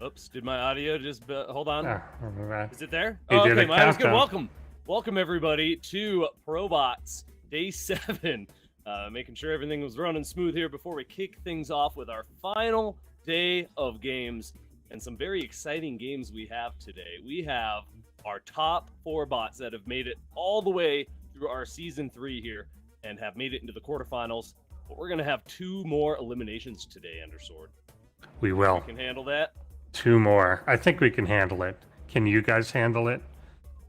Oops, did my audio just hold on? Is it there? You did Okay, a my audio's good. countdown. Welcome everybody to ProBots Day 7. Making sure everything was running smooth here before we kick things off with our final day of games and some very exciting games we have today. We have our top 4 bots that have made it all the way through our Season 3 here and have made it into the quarterfinals. But we're going to have 2 more eliminations today, Undersword. We will. We can handle that. 2 more. I think we can handle it. Can you guys handle it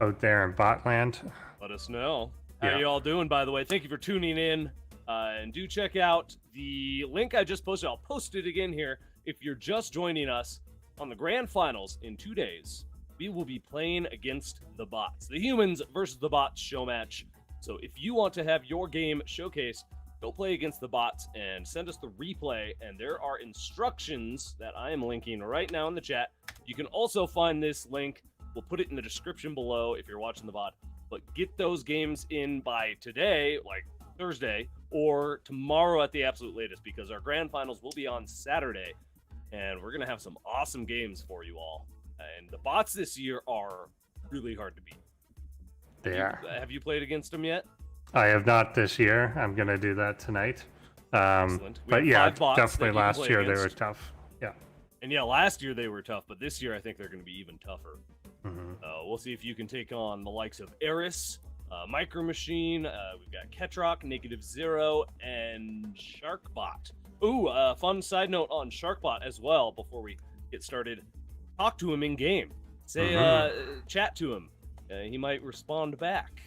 out there in Botland? Let us know. How Yeah. you all doing, by the way? Thank you for tuning in. And do check out the link I just posted. I'll post it again here. If you're just joining us on the grand finals in 2 days, we will be playing against the bots. The humans versus the bots show match. So if you want to have your game showcased, go play against the bots and send us the replay. And there are instructions that I am linking right now in the chat. You can also find this link. We'll put it in the description below if you're watching the bot. But get those games in by today, like Thursday, or tomorrow at the absolute latest, because our grand finals will be on Saturday. And we're going to have some awesome games for you all. And the bots this year are really hard to beat. They are. Have you played against them yet? I have not this year. I'm going to do that tonight. Excellent. But yeah, 5 bots definitely that you can last play year they against. were tough. Yeah. And yeah, last year they were tough, but this year I think they're going to be even tougher. Mm-hmm. We'll see if you can take on the likes of Eris, Micro Machine. We've got Ketrock, Negative Zero, and Sharkbot. Ooh, fun side note on Sharkbot as well before we get started. Talk to him in game. Say, chat to him. He might respond back.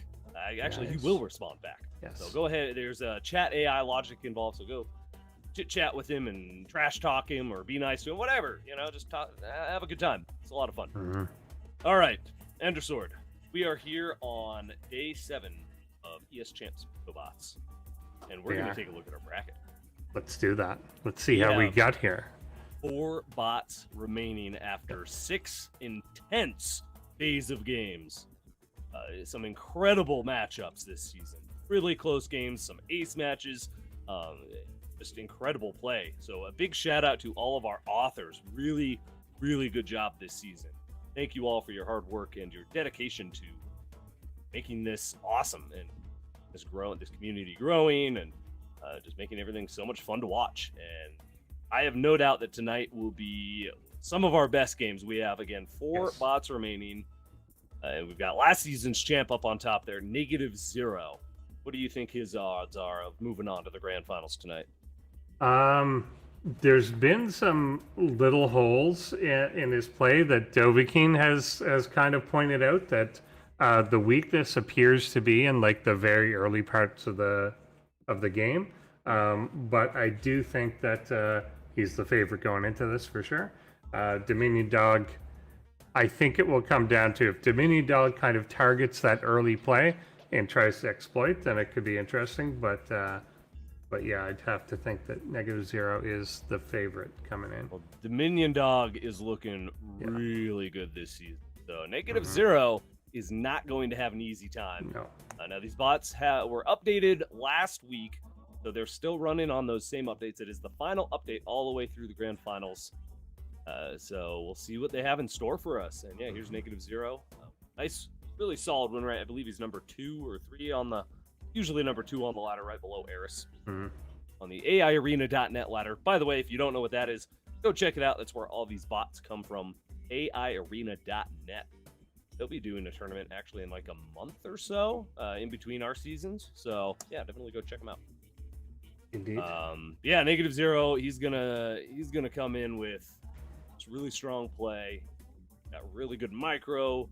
Actually, Nice. he will respond back. Yes. So go ahead. There's a chat AI logic involved. So go chit chat with him and trash talk him or be nice to him, whatever. You know, just talk, have a good time. It's a lot of fun. Mm-hmm. All right, Endersword. We are here on day 7 of ES Champs ProBots, and we're going to take a look at our bracket. Let's do that. Let's see how we got here. 4 bots remaining after 6 intense days of games. Some incredible matchups this season. Really close games, some ace matches, just incredible play. So a big shout out to all of our authors. Really, really good job this season. Thank you all for your hard work and your dedication to making this awesome and this community growing and just making everything so much fun to watch. And I have no doubt that tonight will be some of our best games. We have, again, 4 bots remaining. And we've got last season's champ up on top there, Negative Zero. What do you think his odds are of moving on to the grand finals tonight? There's been some little holes in his play that Dovahkiin has kind of pointed out that the weakness appears to be in like the very early parts of the game. But I do think that he's the favorite going into this for sure. Dominion Dog, I think it will come down to if Dominion Dog kind of targets that early play and tries to exploit, then it could be interesting. But yeah, I'd have to think that Negative Zero is the favorite coming in. Well, Dominion Dog is looking really good this season. So Negative Zero is not going to have an easy time. No. Now, these bots were updated last week, so they're still running on those same updates. It is the final update all the way through the grand finals. So we'll see what they have in store for us. And yeah, here's Negative Zero. Nice, really solid win rate. I believe he's number 2 or 3 on the, usually number 2 on the ladder, right below Eris. On the AIarena.net ladder. By the way, if you don't know what that is, go check it out. That's where all these bots come from. AIarena.net. They'll be doing a tournament actually in like a month or so in between our seasons. So yeah, definitely go check them out. Indeed. Yeah, Negative Zero. He's gonna come in with really strong play. Got really good micro,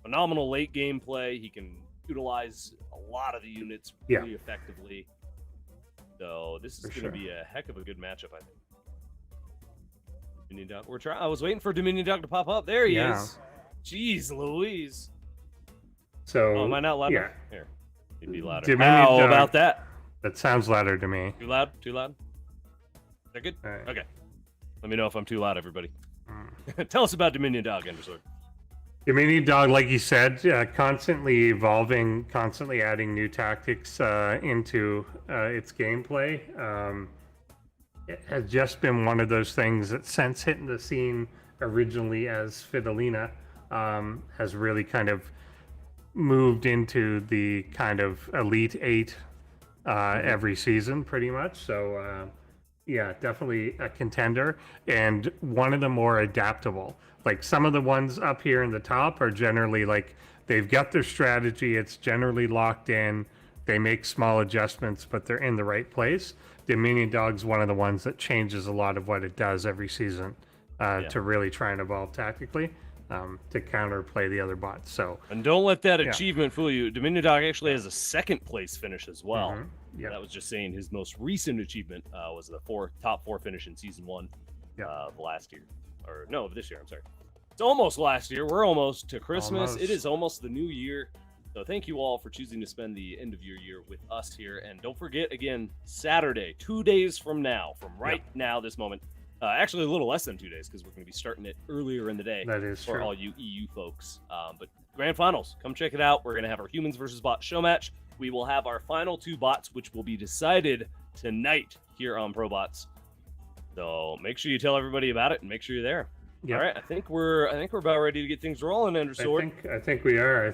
phenomenal late game play. He can utilize a lot of the units really effectively. So this is going to be a heck of a good matchup, I think. Dominion Dog. I was waiting for Dominion Dog to pop up. There he is. Jeez Louise. So, am I not loud enough? Yeah. Here. It'd be louder. Dominion How Dog, about that? That sounds louder to me. Too loud? Too loud? Is that good? Right. Okay. Let me know if I'm too loud, everybody. Tell us about Dominion Dog, Endersword. Dominion Dog, like you said, constantly evolving, constantly adding new tactics into its gameplay. It has just been one of those things that since hitting the scene originally as Fidelina, has really kind of moved into the kind of Elite Eight every season, pretty much. So, yeah, definitely a contender and one of the more adaptable. Like some of the ones up here in the top are generally like they've got their strategy, it's generally locked in. They make small adjustments, but they're in the right place. Dominion Dog's one of the ones that changes a lot of what it does every season to really try and evolve tactically to counterplay the other bots. So, and don't let that achievement fool you. Dominion Dog actually has a second place finish as well. Yeah, that was just saying his most recent achievement was the top four finish in season 1 of last year, or no, of this year. I'm sorry. It's almost last year. We're almost to Christmas. Almost. It is almost the new year. So thank you all for choosing to spend the end of your year with us here. And don't forget, again, Saturday, 2 days from now, from now, this moment. Actually, a little less than 2 days because we're going to be starting it earlier in the day. That is for true. all you EU folks. But Grand Finals, come check it out. We're going to have our humans versus bots show match. We will have our final 2 bots, which will be decided tonight here on ProBots. So make sure you tell everybody about it and make sure you're there. Yep. All right, I think we're about ready to get things rolling, Andrew Sword. I think we are. And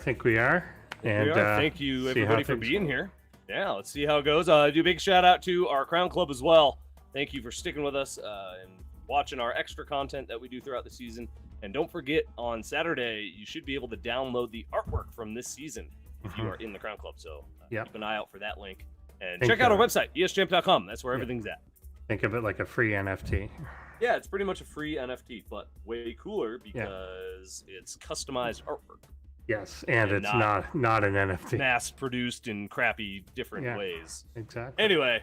thank you everybody for being here. Yeah, let's see how it goes. Do a big shout out to our Crown Club as well. Thank you for sticking with us and watching our extra content that we do throughout the season. And don't forget, on Saturday, you should be able to download the artwork from this season if you are in the Crown Club. So keep an eye out for that link. And check out our website, eschamp.com. That's where everything's at. Think of it like a free NFT. Yeah, it's pretty much a free NFT, but way cooler because it's customized artwork. Yes, and it's not an NFT. Mass-produced in crappy different ways. Exactly. Anyway,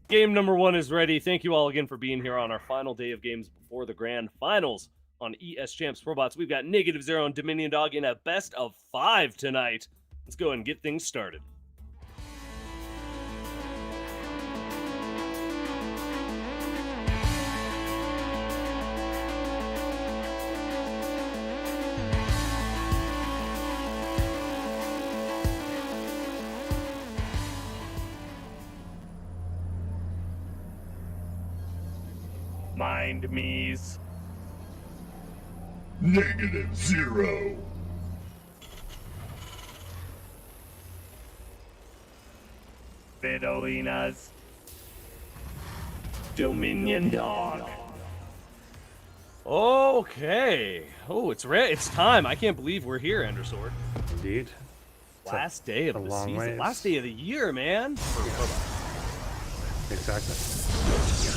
game number 1 is ready. Thank you all again for being here on our final day of games before the Grand Finals on ES Champs ProBots. We've got -0 and Dominion Dog in a best of 5 tonight. Let's go and get things started. Mind me's. -0. Fidolina's Dominion Dog. Okay. Oh, it's time. I can't believe we're here, Andrew Sword. Indeed. Last day of the season. Ways. Last day of the year, man. Exactly.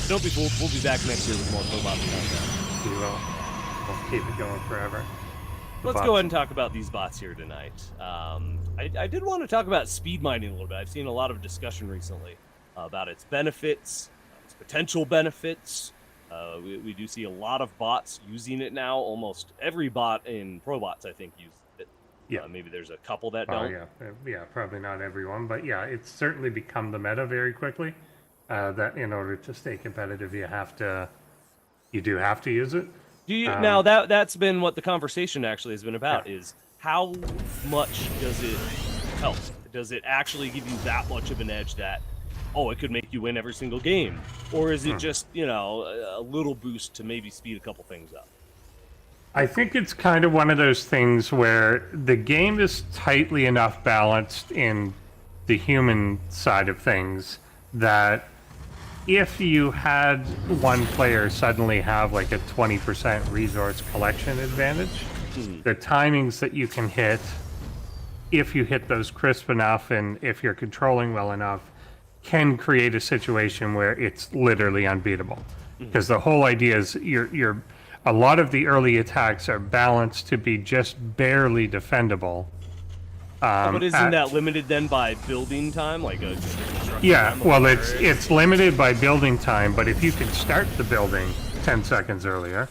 Don't be fooled. We'll be back next year with more ProBots content. We will. We'll keep it going forever. Let's go ahead and talk about these bots here tonight. I did want to talk about speed mining a little bit. I've seen a lot of discussion recently about its benefits, its potential benefits. We do see a lot of bots using it now. Almost every bot in ProBots, I think, uses it. Yeah. Maybe there's a couple that don't. Yeah, probably not everyone, but yeah, it's certainly become the meta very quickly. That in order to stay competitive, you do have to use it. Do you now that's been what the conversation actually has been about is how much does it help? Does it actually give you that much of an edge that it could make you win every single game, or is it just a little boost to maybe speed a couple things up? I think it's kind of one of those things where the game is tightly enough balanced in the human side of things that if you had one player suddenly have like a 20% resource collection advantage, the timings that you can hit, if you hit those crisp enough and if you're controlling well enough, can create a situation where it's literally unbeatable. Because the whole idea is you're a lot of the early attacks are balanced to be just barely defendable. But isn't that limited then by building time, like a well, it's limited by building time, but if you can start the building 10 seconds earlier,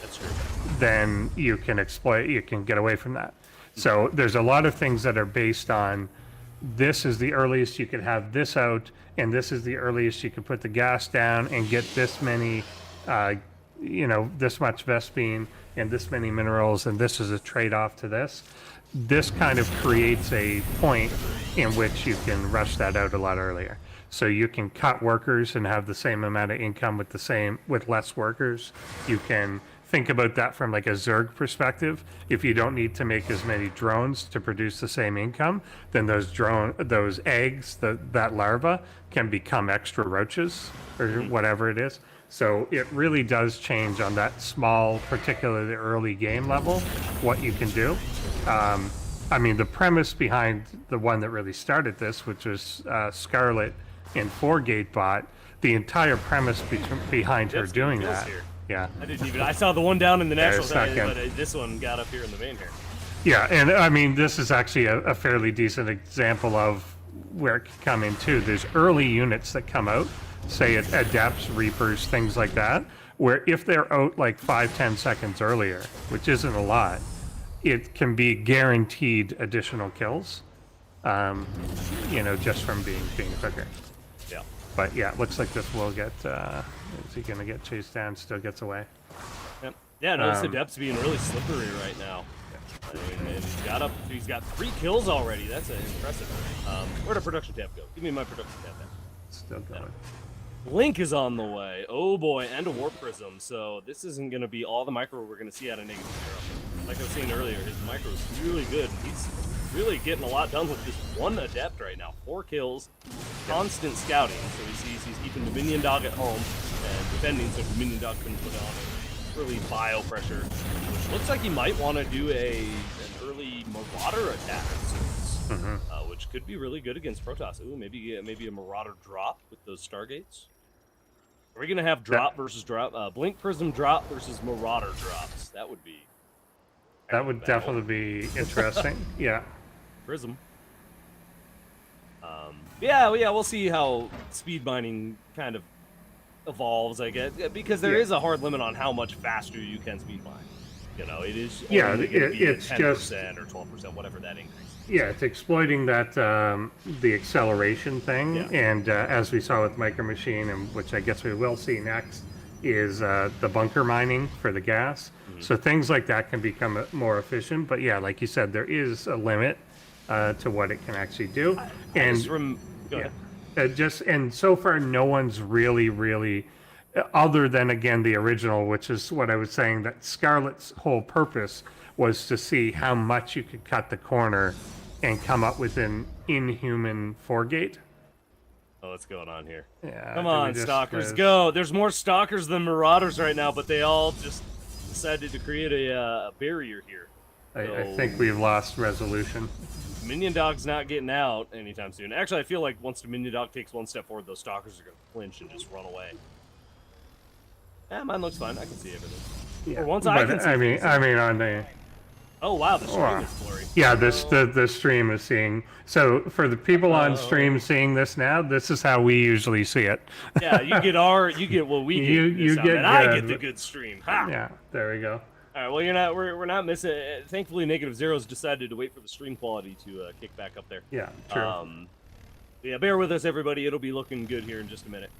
that's true. Then you can get away from that. So there's a lot of things that are based on this is the earliest you could have this out, and this is the earliest you could put the gas down and get this many, this much Vespine and this many minerals, and this is a trade-off to this. This kind of creates a point in which you can rush that out a lot earlier. So you can cut workers and have the same amount of income with less workers. You can think about that from like a Zerg perspective. If you don't need to make as many drones to produce the same income, then those eggs, that larva can become extra roaches or whatever it is. So it really does change on that small, particularly early game level, what you can do. I mean, the premise behind the one that really started this, which was Scarlet and 4-gate bot, the entire premise behind her doing that. Here. Yeah. I didn't even. I saw the one down in the national it's side, not but this one got up here in the main here. Yeah, and I mean, this is actually a fairly decent example of where it can come in too. There's early units that come out, say Adepts, Reapers, things like that, where if they're out like 5-10 seconds earlier, which isn't a lot, it can be guaranteed additional kills, you know, just from being quicker. Yeah. But yeah, it looks like this will get, is he going to get chased down, still gets away? Yep. Yeah, notice Adept's being really slippery right now. And he's got 3 kills already. That's impressive. Where'd our production tab go? Give me my production tab now. Still going. Blink is on the way. Oh boy, and a Warp Prism. So this isn't going to be all the micro we're going to see out of Negative Zero. Like I was saying earlier, his micro is really good. He's really getting a lot done with just 1 Adept right now. 4 kills, constant scouting. So he's keeping the minion dog at home and defending so the minion dog couldn't put on early bio pressure, which looks like he might want to do an early Marauder attack of sorts, which could be really good against Protoss. Ooh, maybe a Marauder drop with those Stargates. Are we gonna have drop versus drop? Blink Prism drop versus Marauder drops. That would be. That would definitely be interesting. Yeah. Prism. Yeah, we'll see how speed mining kind of evolves, I guess, because there is a hard limit on how much faster you can speed mine. You know, it is only going to be it's 10% just or 12%, whatever that increase. Yeah, it's exploiting that the acceleration thing, and as we saw with Micro Machine, and which I guess we will see next, is the bunker mining for the gas. So things like that can become more efficient. But yeah, like you said, there is a limit to what it can actually do. And so far, no one's really, other than again the original, which is what I was saying, that Scarlet's whole purpose was to see how much you could cut the corner and come up with an inhuman 4-gate. Oh, what's going on here? Yeah, come on, Stalkers, go! There's more Stalkers than Marauders right now, but they all just decided to create a barrier here. I think we've lost resolution. Minion Dog's not getting out anytime soon. Actually, I feel like once the Minion Dog takes 1 step forward, those Stalkers are going to flinch and just run away. Yeah, mine looks fine. I can see everything. Yeah, or once I can see I mean on the... Oh, wow, the stream is blurry. Yeah, the stream is seeing... So, for the people on stream seeing this now, this is how we usually see it. Yeah, you get what we get. You get and I get the good stream. Ha! Yeah, there we go. All right, well, we're not missing. Thankfully, Negative Zero's decided to wait for the stream quality to kick back up there. Yeah, true. Yeah, bear with us, everybody. It'll be looking good here in just a minute.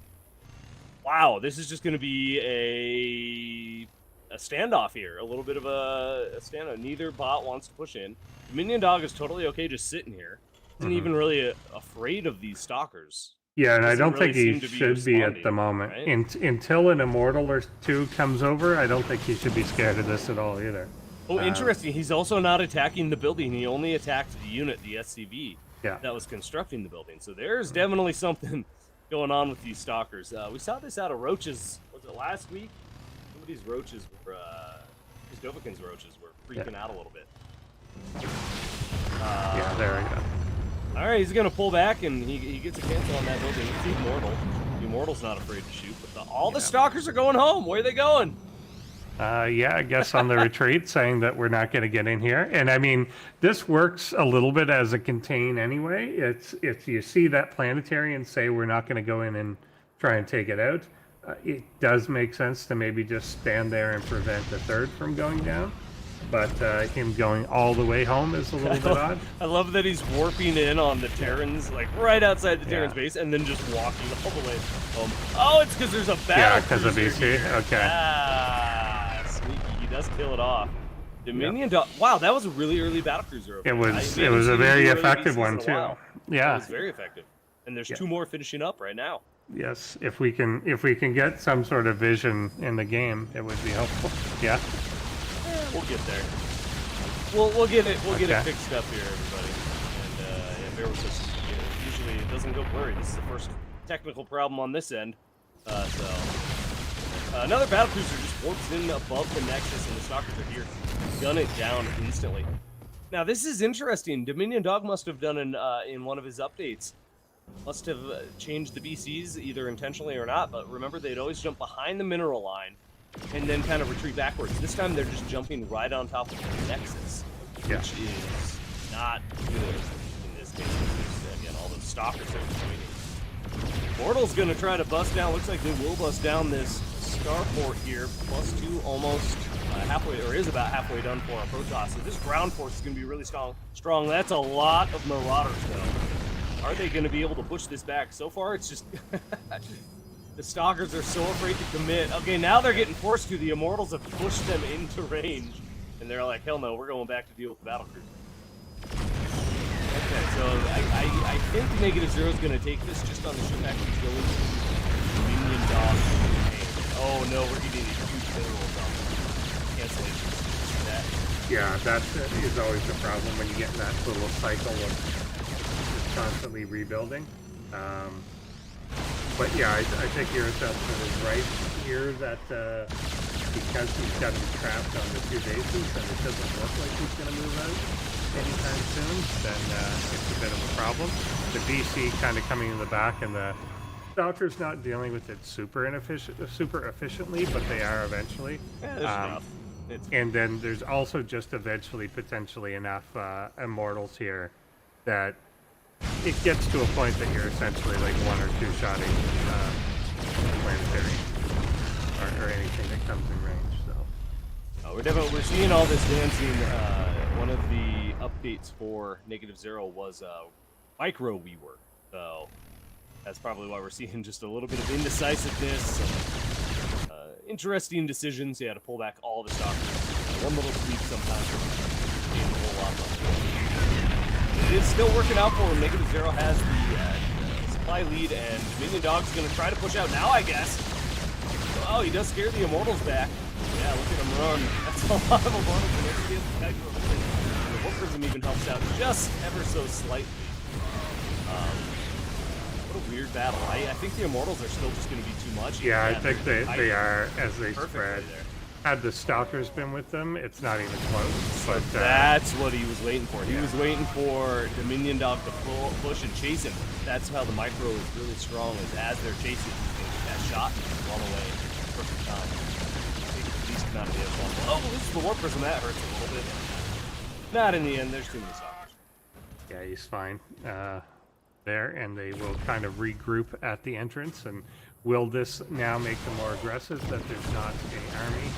Wow, this is just going to be a standoff here. A little bit of a standoff. Neither bot wants to push in. The Minion Dog is totally okay just sitting here. Isn't even really afraid of these Stalkers. Yeah, and I don't think he should be at the moment. Right? Until an Immortal or 2 comes over, I don't think he should be scared of this at all either. Oh, interesting. He's also not attacking the building. He only attacked the unit, the SCV, that was constructing the building. So there's definitely something going on with these Stalkers. We saw this out of Roaches, was it last week? Some of these Roaches were, these Dovahkiin's Roaches were freaking out a little bit. Yeah, there we go. All right, he's going to pull back, and he gets a cancel on that building. It's Immortal. The Immortal's not afraid to shoot, but all the Stalkers are going home. Where are they going? Yeah, I guess on the retreat, saying that we're not going to get in here. And I mean, this works a little bit as a contain anyway. It's if you see that planetary and say we're not going to go in and try and take it out, it does make sense to maybe just stand there and prevent the 3rd from going down. But him going all the way home is a little bit odd. I love that he's warping in on the Terrans, like right outside the Terrans base, and then just walking all the way home. Oh, it's because there's a battle. Yeah, because of BC. Okay. Ah, sneaky. He does kill it off. Dominion Dog. Wow, that was a really early battlecruiser. It was. It was a very effective one too. Yeah. It was very effective. And there's 2 more finishing up right now. Yes, if we can get some sort of vision in the game, it would be helpful. Yeah. We'll get there. We'll get it. We'll get it Okay. fixed up here, everybody. And yeah, bear with us. Usually it doesn't go blurry. This is the first technical problem on this end. Another battlecruiser just warps in above the Nexus, and the Stalkers are here. Gun it down instantly. Now this is interesting. Dominion Dog must have done in one of his updates. Must have changed the BCs either intentionally or not. But remember, they'd always jump behind the mineral line and then kind of retreat backwards. This time they're just jumping right on top of the Nexus, Yeah. which is not good in this case. Because, again, all those Stalkers are waiting. Mortal's gonna try to bust down. Looks like they will bust down this starport here. +2, almost halfway, or is about halfway done for our Protoss. So this ground force is gonna be really strong. That's a lot of Marauders, though. Are they gonna be able to push this back? So far, it's just the Stalkers are so afraid to commit. Okay, now they're getting forced to. The Immortals have pushed them into range, and they're like, hell no, we're going back to deal with the battlecruiser. Okay, so I think -0 is going to take this just on the ship action going to Dominion Dog. Oh no, we're getting a huge mineral cancellation. See that? Yeah, that is always the problem when you get in that little cycle of just constantly rebuilding. But yeah, I think your assessment is right here that because he's got him trapped on the 2 bases and it doesn't look like he's going to move out anytime soon, then it's a bit of a problem. The BC kind of coming in the back, and the Stalker's not dealing with it super efficiently, but they are eventually. Yeah, there's enough. And then there's also just eventually potentially enough Immortals here that it gets to a point that you're essentially like 1 or 2 shotting planetary or anything that comes in range. So We're seeing all this dancing. One of the updates for -0 was micro rework, so that's probably why we're seeing just a little bit of indecisiveness, some, interesting decisions. Yeah, to pull back all the Stalkers. One little tweak sometimes can a whole lot more. It is still working out for him. -0 has the supply lead, and Dominion Dog's going to try to push out now, I guess. Oh, he does scare the Immortals back. Yeah, look at him run. That's a lot of Immortals. And the Warp Prism even helps out just ever so slightly. What a weird battle. I think the Immortals are still just going to be too much. yeah, I think they are as they perfectly spread. there. Had the Stalkers been with them, it's not even close. But That's what he was waiting for. He was waiting for Dominion Dog to push and chase him. That's how the micro is really strong, is as they're chasing, that shot run away. Perfect time. Take the least amount of damage. Oh, this is the Warp Prism. That hurts a little bit. Not in the end. There's too many Stalkers. yeah, he's fine there, and they will kind of regroup at the entrance. And will this now make them more aggressive that there's not an army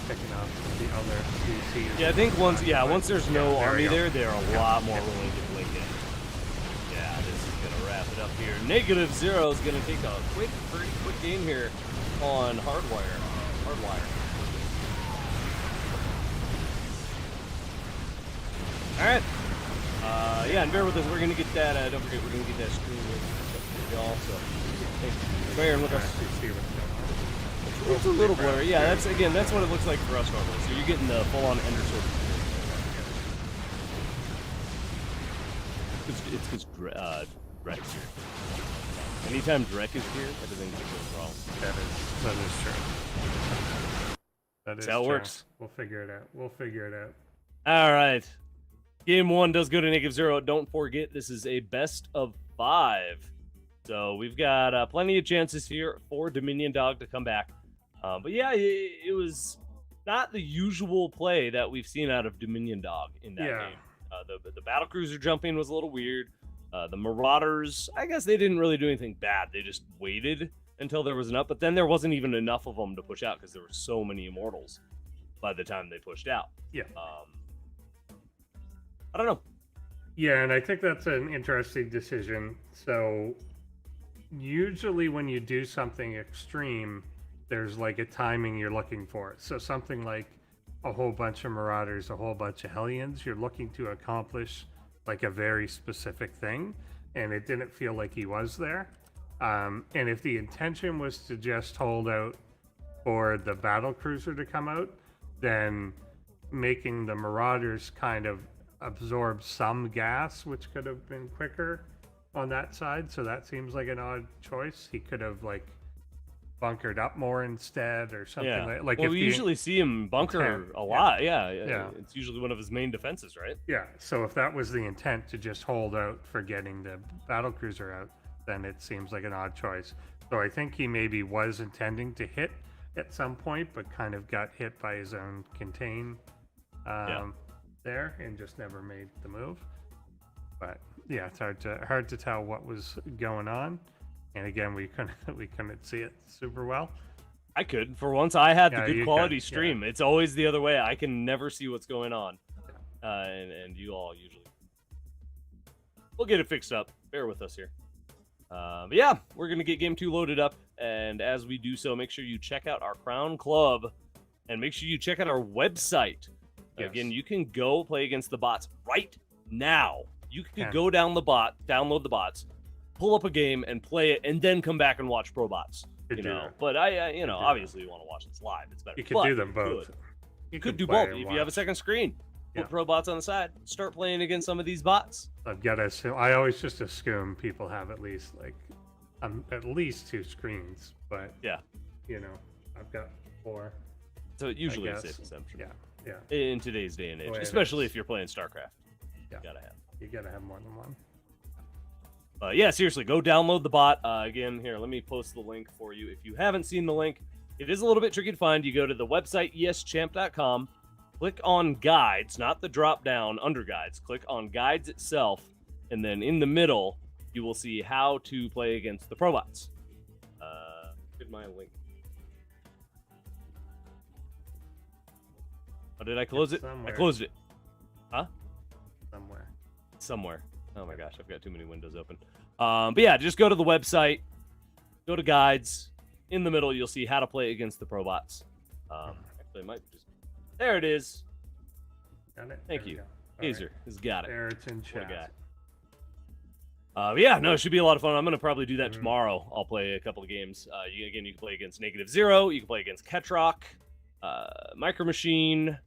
picking up the other DCs? Yeah, I think once there's no there army we go. there, they're a lot more willing to blink in. Yeah, this is gonna wrap it up here. -0 is gonna take a pretty quick game here on Hardwire. All right. Yeah, and bear with us. We're gonna get that. Don't forget, we're gonna get that screen with y'all. So, thank you. Bear and look us. See what's going on. It's a little blurry. Yeah, that's what it looks like for us normally. So you're getting the full-on Ender Sword. It's because Drek is here. Anytime Drek is here, everything goes wrong. That is true. That is That's how it true. works. We'll figure it out. We'll figure it out. All right. Game 1 does go to -0. Don't forget, this is a best of 5. So we've got plenty of chances here for Dominion Dog to come back. But yeah, it was not the usual play that we've seen out of Dominion Dog in that game. The battlecruiser jumping was a little weird. The Marauders, I guess they didn't really do anything bad. They just waited until there was enough. But then there wasn't even enough of them to push out because there were so many Immortals by the time they pushed out. Yeah. I don't know. Yeah, and I think that's an interesting decision. So usually when you do something extreme, there's like a timing you're looking for. So something like a whole bunch of Marauders, a whole bunch of Hellions, you're looking to accomplish like a very specific thing, and it didn't feel like he was there. And if the intention was to just hold out for the battle cruiser to come out, then making the Marauders kind of absorb some gas, which could have been quicker on that side. So that seems like an odd choice. He could have like bunkered up more instead or something Yeah. like Well, if we the usually see him bunker intent- a lot. Yeah. It's usually one of his main defenses, right? Yeah, so if that was the intent to just hold out for getting the battle cruiser out, then it seems like an odd choice. So I think he maybe was intending to hit at some point, but kind of got hit by his own contain there and just never made the move. But yeah, it's hard to tell what was going on. And again, we couldn't see it super well. I could. For once, I had the Yeah, good you quality could, stream. It's always the other way. I can never see what's going on. And you all usually. We'll get it fixed up. Bear with us here. But yeah, we're going to get Game 2 loaded up. And as we do so, make sure you check out our Crown Club. And make sure you check out our website. Yes. Again, you can go play against the bots right now. You can Yeah. go download the bots, pull up a game, and play it, and then come back and watch ProBots. Could You do know, that. but that. obviously you want to watch this live. It's better. You could But do them both. could. You You could can do play both and if you have a watch. second screen. Yeah. Put ProBots on the side. Start playing against some of these bots. I've got to assume. I always just assume people have at least at least 2 screens, but Yeah. I've got 4. So usually a guess. safe assumption. Yeah. In today's day and age, way it especially is. if you're playing StarCraft. Yeah. You gotta have. You gotta have more than one. Yeah, seriously, go download the bot. Again, here, let me post the link for you. If you haven't seen the link, it is a little bit tricky to find. You go to the website, eschamp.com, click on guides, not the drop down under guides. Click on guides itself, and then in the middle, you will see how to play against the ProBots. Get my link. Oh, did I close it? I somewhere. closed it. Somewhere. Oh my gosh, I've got too many windows open. But yeah, just go to the website, go to guides. In the middle, you'll see how to play against the ProBots. Actually, I might just. There it is. Got it? Thank There we you. go. All Hazer has got it. There it's in What a guy. chat. But yeah, no, it should be a lot of fun. I'm going to probably do that Mhm. tomorrow. I'll play a couple of games. You can play against -0. You can play against Ketrock, Micro Machine,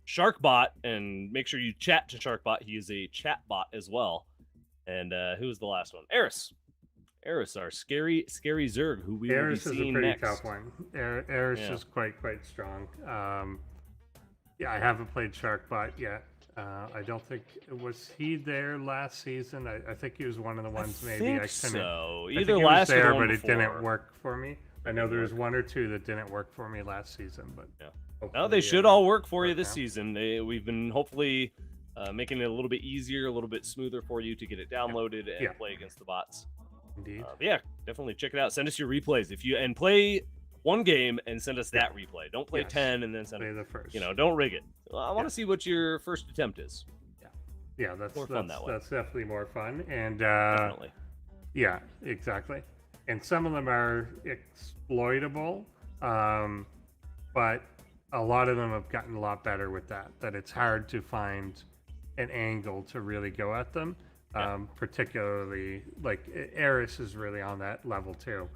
Sharkbot, and make sure you chat to Sharkbot. He is a chat bot as well. And who was the last one? Eris. Eris, our scary Zerg, who we Eris will is be a seeing pretty next. tough one. Eris Yeah. is quite strong. Yeah, I haven't played Sharkbot yet. I don't think was he there last season. I think he was one of the ones maybe think I couldn't. so. I think Either he last was there, or the one but before. it didn't work for me. I know there was work. 1 or 2 that didn't work for me last season, but Yeah. hopefully, No, they should all work for you work this now. season. We've been hopefully making it a little bit easier, a little bit smoother for you to get it downloaded and Yeah. play against the bots. Indeed. But yeah, definitely check it out. Send us your replays and play one game and send us that replay. Don't play Yes. 10 and then send Play it. the first. Don't rig it. I want to Yeah. see what your first attempt is. Yeah, that's more fun that way. That's definitely more fun. And Definitely. yeah, exactly. And some of them are exploitable, but a lot of them have gotten a lot better with that. That it's hard to find an angle to really go at them. Yeah. Particularly, like Eris is really on that level too.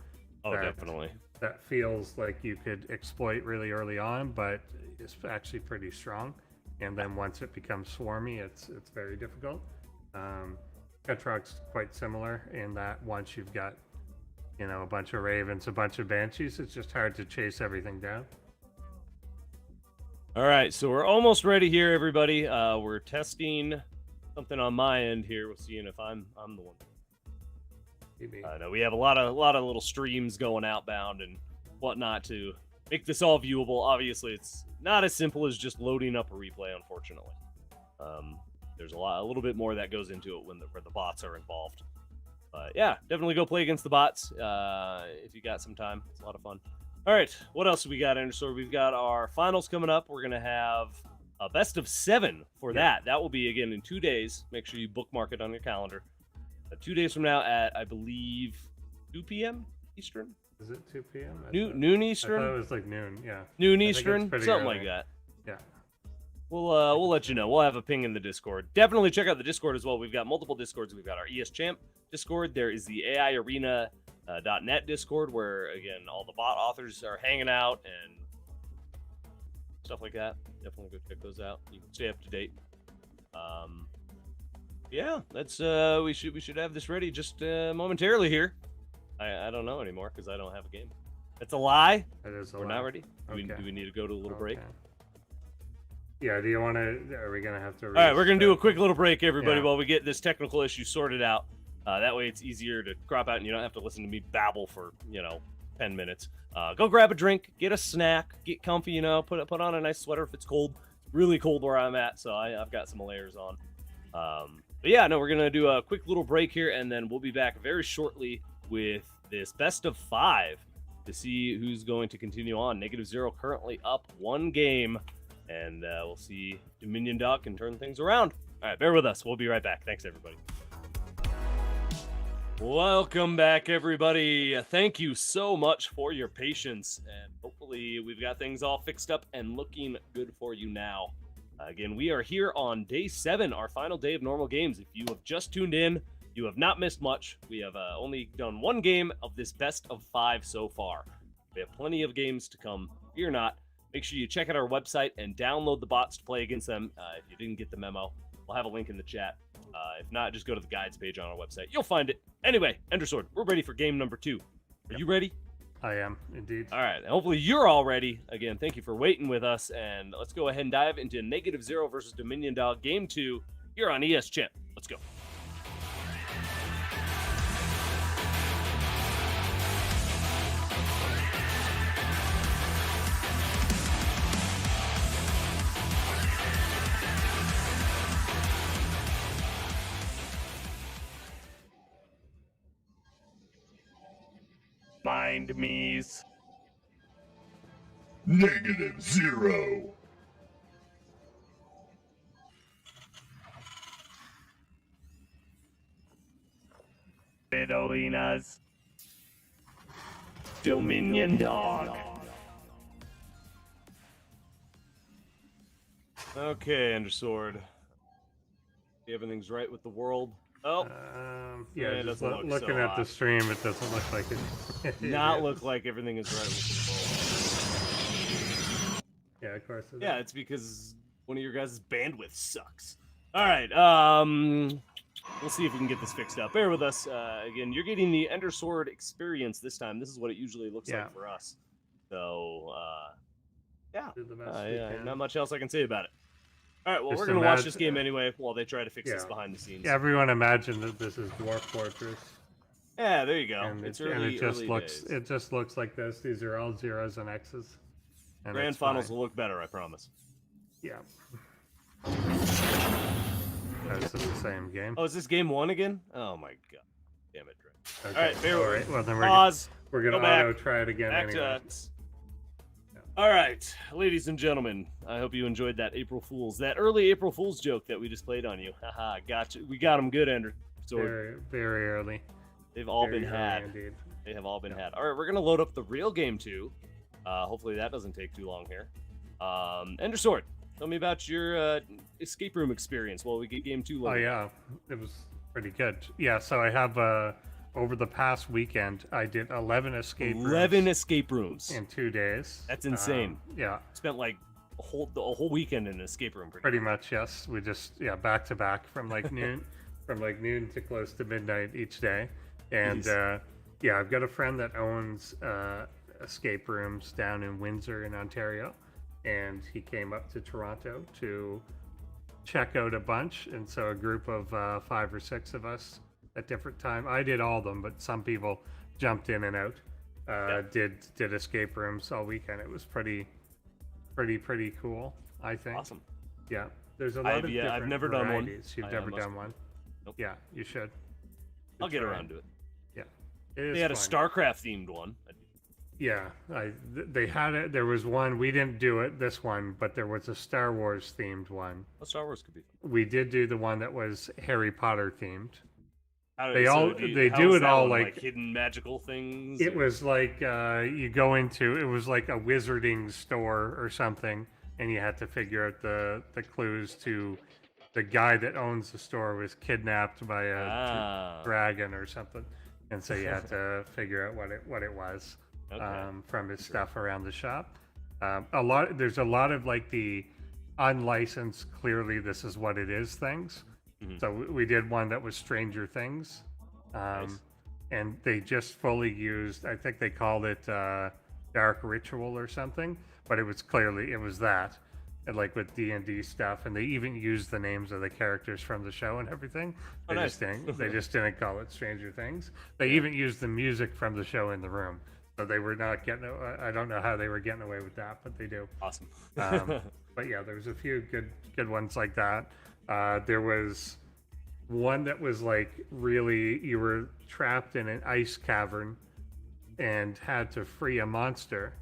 Oh, that- definitely. That feels like you could exploit really early on, but it's actually pretty strong. And then once it becomes swarmy, it's very difficult. Ketrock's quite similar in that once you've got, a bunch of ravens, a bunch of banshees, it's just hard to chase everything down. All right, so we're almost ready here, everybody. We're testing something on my end here. We're seeing if I'm the one. Maybe. I know we have a lot of little streams going outbound and whatnot to make this all viewable. Obviously, it's not as simple as just loading up a replay. Unfortunately, there's a little bit more that goes into it when the bots are involved. But yeah, definitely go play against the bots if you got some time. It's a lot of fun. All right, what else have we got, Anderson? We've got our finals coming up. We're gonna have a best of 7 for that. That will be again in 2 days. Make sure you bookmark it on your calendar. 2 days from now at, I believe, 2 p.m. Eastern? Is it 2 p.m.? Noon I thought it Eastern? was like noon, yeah. Noon I think it's Eastern? pretty Something early. like that. Yeah. we'll let you know. We'll have a ping in the Discord. Definitely check out the Discord as well. We've got multiple Discords. We've got our ES Champ Discord. There is the AI Arena .net Discord, where again all the bot authors are hanging out and stuff like that. Definitely go check those out. You can stay up to date. Yeah, that's we should have this ready just momentarily here. I don't know anymore because I don't have a game. That's a lie. That is a We're lie. not ready. Do we need to go to a little break? Yeah. Do you want to? Are we gonna have to? All right, we're gonna do a quick little break, everybody, Yeah. while we get this technical issue sorted out. That way, it's easier to crop out, and you don't have to listen to me babble for 10 minutes. Go grab a drink, get a snack, get comfy. Put on a nice sweater if it's cold. It's really cold where I'm at, so I've got some layers on. But yeah, no, we're gonna do a quick little break here, and then we'll be back very shortly with this best of 5 to see who's going to continue on. -0 currently up 1 game, and we'll see Dominion Dog can turn things around. All right, bear with us. We'll be right back. Thanks, everybody. Welcome back, everybody. Thank you so much for your patience, and hopefully we've got things all fixed up and looking good for you now. Again, we are here on day 7, our final day of normal games. If you have just tuned in, you have not missed much. We have only done 1 game of this best of 5 so far. We have plenty of games to come. Fear not. Make sure you check out our website and download the bots to play against them. If you didn't get the memo, we'll have a link in the chat. If not, just go to the guides page on our website. You'll find it. Anyway, Endersword, we're ready for game number 2. Are you ready? I am indeed. All right. Hopefully you're all ready. Again, thank you for waiting with us, and let's go ahead and dive into -0 versus Dominion Dog Game 2 here on ES Champ. Let's go. Mind me's. -0. Fidolinas. Dominion Dog. Okay, Endersword. Everything's right with the world. Oh, Yeah, it just doesn't look looking so at the hot. stream, it doesn't look like it. not look like everything is right with the world. Yeah, of course. It Yeah, is. it's because one of your guys' bandwidth sucks. All right, we'll see if we can get this fixed up. Bear with us. Again, you're getting the Endersword experience this time. This is what it usually looks Yeah. like for us. So, yeah, Do the best we can. not much else I can say about it. All right, well, Just we're going to watch imagine- this game anyway while they try to fix this Yeah. behind the scenes. Everyone imagine that this is Dwarf Fortress, Yeah, there you go. and It's it early, just early looks days. it just looks like this. These are all zeros and X's. And Grand it's finals fine. will look better, I promise. Yeah. That's the same game. Oh, is this game 1 again? Oh my god. Damn it, Trey. Okay. All right, bear All with right. me. Well, then Pause. we're gonna Go back. auto try it again Back to anyway. us. All right, ladies and gentlemen, I hope you enjoyed that early April Fool's joke that we just played on you. Haha, gotcha. We got them good, Ender. So Very, very early. they've all Very been early had. indeed. They have all been had. All right, we're gonna load up the real game 2. Hopefully that doesn't take too long here. Ender Sword, tell me about your escape room experience while we get game 2 Oh loaded. yeah, it was pretty good. Yeah, so I have over the past weekend I did 11 escape 11 rooms escape rooms. in 2 days. That's insane. Yeah, Spent like a whole weekend in an escape room. pretty much. Yes, we just back to back from like noon, from like noon to close to midnight each day. And Jeez. yeah, I've got a friend that owns escape rooms down in Windsor in Ontario, and he came up to Toronto to check out a bunch. And so a group of 5 or 6 of us at different time. I did all of them, but some people jumped in and out. Did escape rooms all weekend. It was pretty cool, I think. Awesome. Yeah, there's a lot of different I've never done one. varieties. You've I never must- done one? Nope. Yeah, you should. I'll It's get fun. around to it. Yeah, it is They had a fun. StarCraft themed one. Yeah, they had it. There was one. We didn't do it. This one, but there was a Star Wars themed one. Well, Star Wars could be fun. We did do the one that was Harry Potter themed. How- They so all- do you- they how do is it that all one? like- hidden magical things. It or- was like you go into. It was like a wizarding store or something, and you had to figure out the clues to the guy that owns the store was kidnapped by a Ah. dragon or something, and so you had to figure out what it was Okay. from his stuff around the shop. There's a lot of like the unlicensed, clearly this is what it is things. Mhm. So we did one that was Stranger Things, Nice. and they just fully used. I think they called it Dark Ritual or something, but it was that, and like with D&D stuff, and they even used the names of the characters from the show and everything. Oh, They nice. just didn't. They just didn't call it Stranger Things. They Yeah. even used the music from the show in the room. So they were not getting. I don't know how they were getting away with that, but they do. Awesome. But yeah, there was a few good ones like that. There was one that was like really you were trapped in an ice cavern and had to free a monster,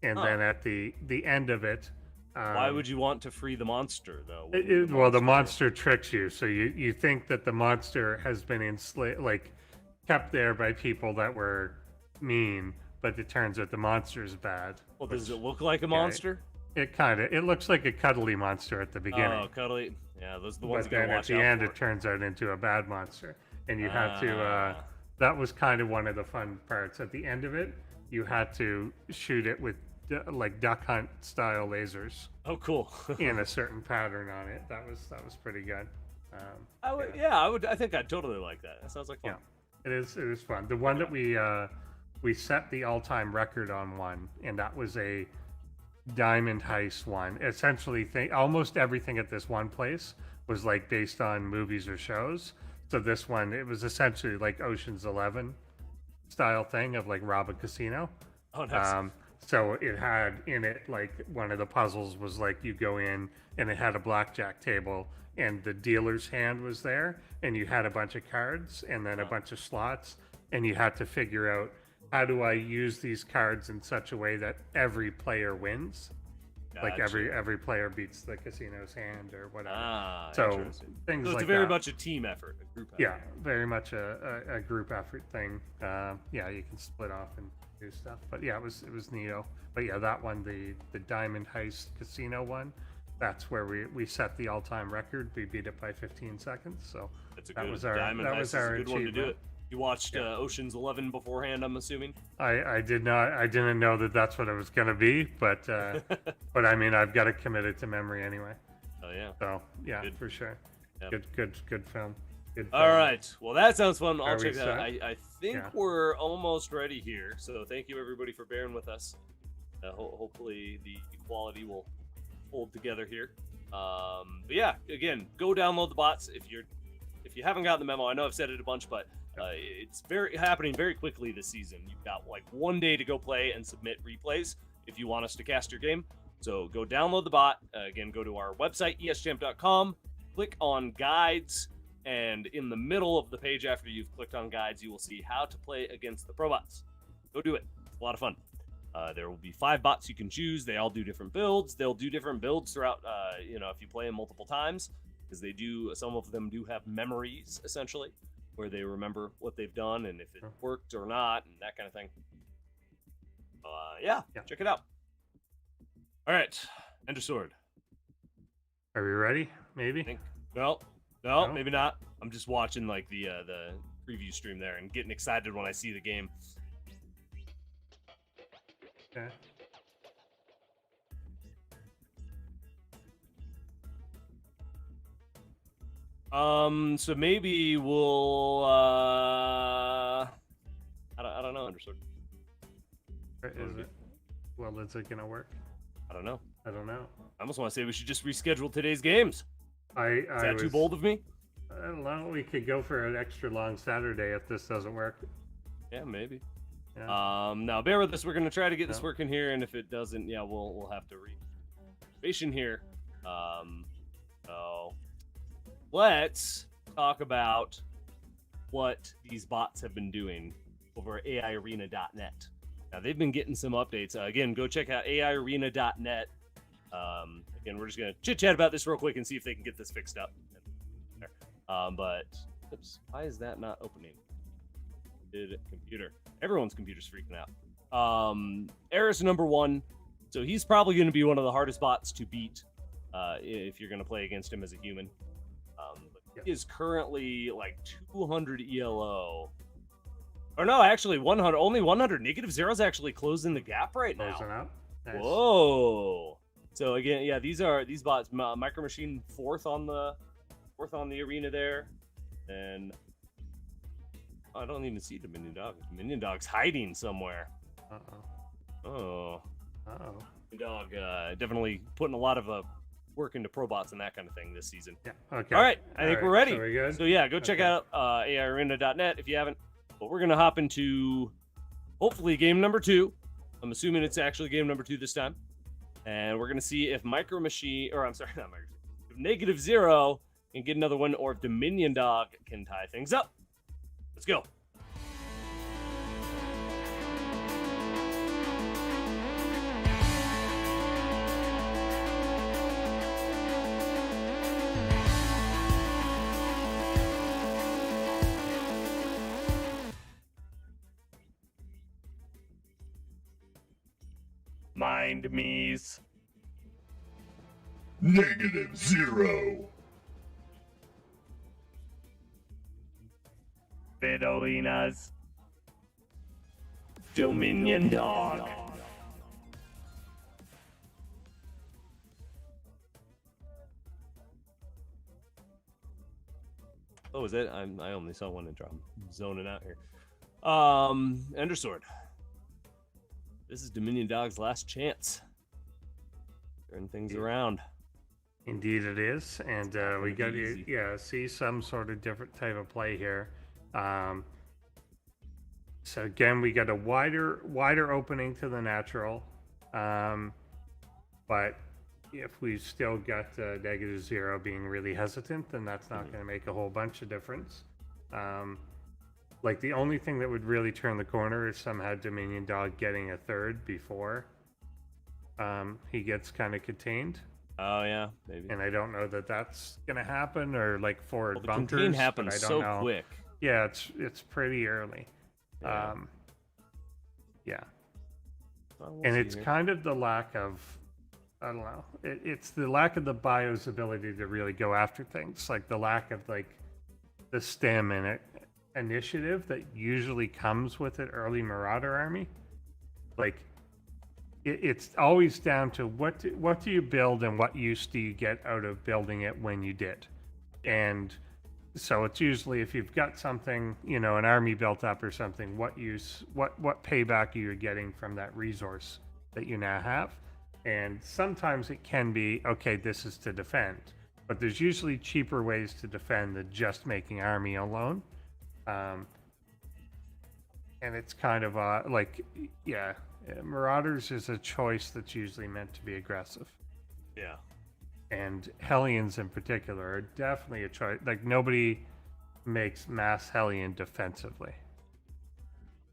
and then at the end of it. Why would you want to free the monster, though? Well, the monster tricks you, so you think that the monster has been enslaved, like kept there by people that were mean, but it turns out the monster is bad. Well, does it look like a monster? It looks like a cuddly monster at the beginning. Oh, cuddly. Yeah, those are the ones But you gotta then at watch the out end, for. it turns out into a bad monster, and you had to. Ah. That was kind of one of the fun parts. At the end of it, you had to shoot it with like duck hunt style lasers Oh, cool. in a certain pattern on it. That was pretty good. I would, yeah, I would. I think I'd totally like that. That sounds like fun. Yeah, it is fun. The one that we set the all time record on one, and that was a diamond heist one. Essentially, almost everything at this one place was like based on movies or shows. So this one, it was essentially like Ocean's 11 style thing of like rob a casino. Oh, nice. So it had in it like one of the puzzles was like you go in and it had a blackjack table and the dealer's hand was there and you had a bunch of cards and then a bunch of slots and you had to figure out how do I use these cards in such a way that every player wins. Like Gotcha. every player beats the casino's hand or whatever. Ah, So interesting. things So it's like very that. much a team effort, a group effort. Yeah, very much a group effort thing. Yeah, you can split off and do stuff. But yeah, it was neato. But yeah, that one, the Diamond Heist Casino one, that's where we set the all time record. We beat it by 15 seconds. So That's a that good was our Diamond that Heist was is a our good one to do achievement. it. You watched Ocean's 11 beforehand, I'm assuming. I did not. I didn't know that that's what it was going to be, but but I mean, I've got it committed to memory anyway. Oh yeah. So yeah, Good. for sure. Yep. Good film. Good All film. right. Well, that sounds fun. I'll Are we check that out. set? I think Yeah. we're almost ready here. So thank you everybody for bearing with us. Hopefully the quality will hold together here. But yeah, again, go download the bots if you haven't gotten the memo. I know I've said it a bunch, but it's happening very quickly this season. You've got like 1 day to go play and submit replays if you want us to cast your game. So go download the bot. Again, go to our website, esjamp.com, click on guides, and in the middle of the page after you've clicked on guides, you will see how to play against the ProBots. Go do it. It's a lot of fun. There will be 5 bots you can choose. They all do different builds. They'll do different builds throughout, if you play them multiple times, because some of them do have memories, essentially, where they remember what they've done and if it worked or not and that kind of thing. Yeah, check it out. All right, Ender Sword. Are we ready? Maybe. No, No? maybe not. I'm just watching like the preview stream there and getting excited when I see the game. Okay. So maybe we'll I don't know, Ender Sword. Is it? Well, is it gonna work? I don't know. I don't know. I almost want to say we should just reschedule today's games. Is that too bold of me? I don't know. We could go for an extra long Saturday if this doesn't work. Yeah, maybe. Yeah. Now bear with us. We're gonna try to get this Yeah. working here, and if it doesn't, yeah, we'll have to reservation here. So let's talk about what these bots have been doing over at AIarena.net. Now they've been getting some updates. Again, go check out AIarena.net. Again, we're just gonna chit chat about this real quick and see if they can get this fixed up. But oops, why is that not opening? Computer. Everyone's computer's freaking out. Errors number 1. So he's probably going to be one of the hardest bots to beat if you're going to play against him as a human. But he is currently like 200 ELO. Or no, actually 100. Only 100. Negative Zero's actually closing the gap right now. Closing up. Nice. Whoa. So again, yeah, these bots. Micro Machine fourth on the arena there, and I don't even see Dominion Dog. Dominion Dog's hiding somewhere. Oh. Dog definitely putting a lot of work into ProBots and that kind of thing this season. Yeah. Okay. All right, I think we're ready. So we good? So yeah, go check out AIarena.net if you haven't. But we're gonna hop into hopefully game number 2. I'm assuming it's actually game number 2 this time. And we're going to see if Micro Machine, or I'm sorry, not Micro Machine, if Negative Zero can get another one, or if Dominion Dog can tie things up. Let's go. Mind me's. Negative 0. Fidolinas. Dominion Dog. Oh, is it? I only saw one intro. I'm zoning out here. Endersword. This is Dominion Dog's last chance. Turn things around. Indeed it is, and we got to see some sort of different type of play here. So again, we got a wider opening to the natural, but if we've still got Negative Zero being really hesitant, then that's not going to make a whole bunch of difference. Like the only thing that would really turn the corner is somehow Dominion Dog getting a third before he gets kind of contained. Oh yeah, maybe. And I don't know that that's gonna happen, or like forward the bunkers. contain happens but I don't so know. quick. Yeah, it's pretty early. Yeah. Yeah. Well, we'll And see it's here. kind of the lack of, I don't know. It's the lack of the bio's ability to really go after things, like the lack of like the stem and initiative that usually comes with an early Marauder army. Like it's always down to what do you build and what use do you get out of building it when you did. And so it's usually if you've got something, an army built up or something, what payback are you getting from that resource that you now have. And sometimes it can be, okay, this is to defend, but there's usually cheaper ways to defend than just making army alone. And it's kind of Marauders is a choice that's usually meant to be aggressive. Yeah. And Hellions in particular are definitely a choice. Like nobody makes mass Hellion defensively.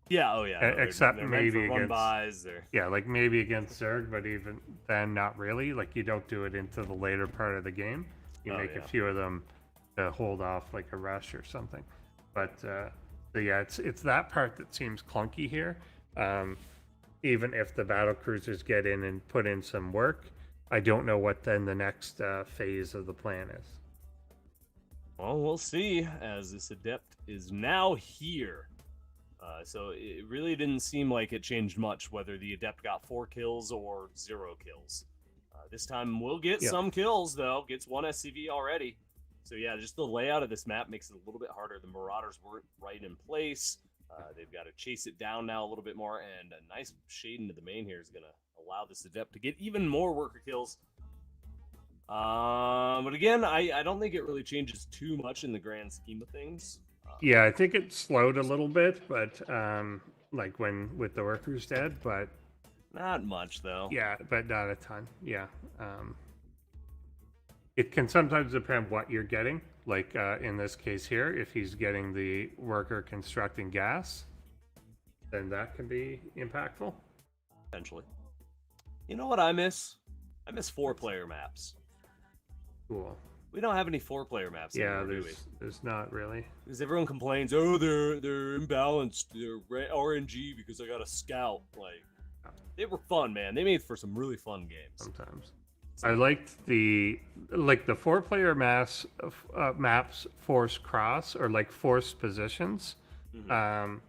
Yeah, oh yeah. No, Except they're meant maybe for run against bys. Yeah, like maybe against Zerg, but even then not really. Like you don't do it into the later part of the game. You make a few of them to hold off like a rush or something. But so yeah, it's that part that seems clunky here. Even if the battle cruisers get in and put in some work, I don't know what then the next phase of the plan is. Well, we'll see, as this Adept is now here. So it really didn't seem like it changed much whether the Adept got 4 kills or 0 kills. This time we'll get some kills, though. Gets 1 SCV already. So yeah, just the layout of this map makes it a little bit harder. The Marauders weren't right in place. They've got to chase it down now a little bit more, and a nice shade into the main here is going to allow this Adept to get even more worker kills. But again, I don't think it really changes too much in the grand scheme of things. Yeah, I think it slowed a little bit, but like with the workers dead, but not much though. Yeah, but not a ton. Yeah, it can sometimes depend what you're getting. Like in this case here, if he's getting the worker constructing gas, then that can be impactful. Potentially. You know what I miss? I miss 4-player maps. Cool. We don't have any 4-player maps anymore, do we? There's not really. Because everyone complains, oh, they're imbalanced, they're RNG because I got a scout. Like, They were fun, man. They made for some really fun games. Sometimes. I liked the 4-player maps force cross or like forced positions. Mhm.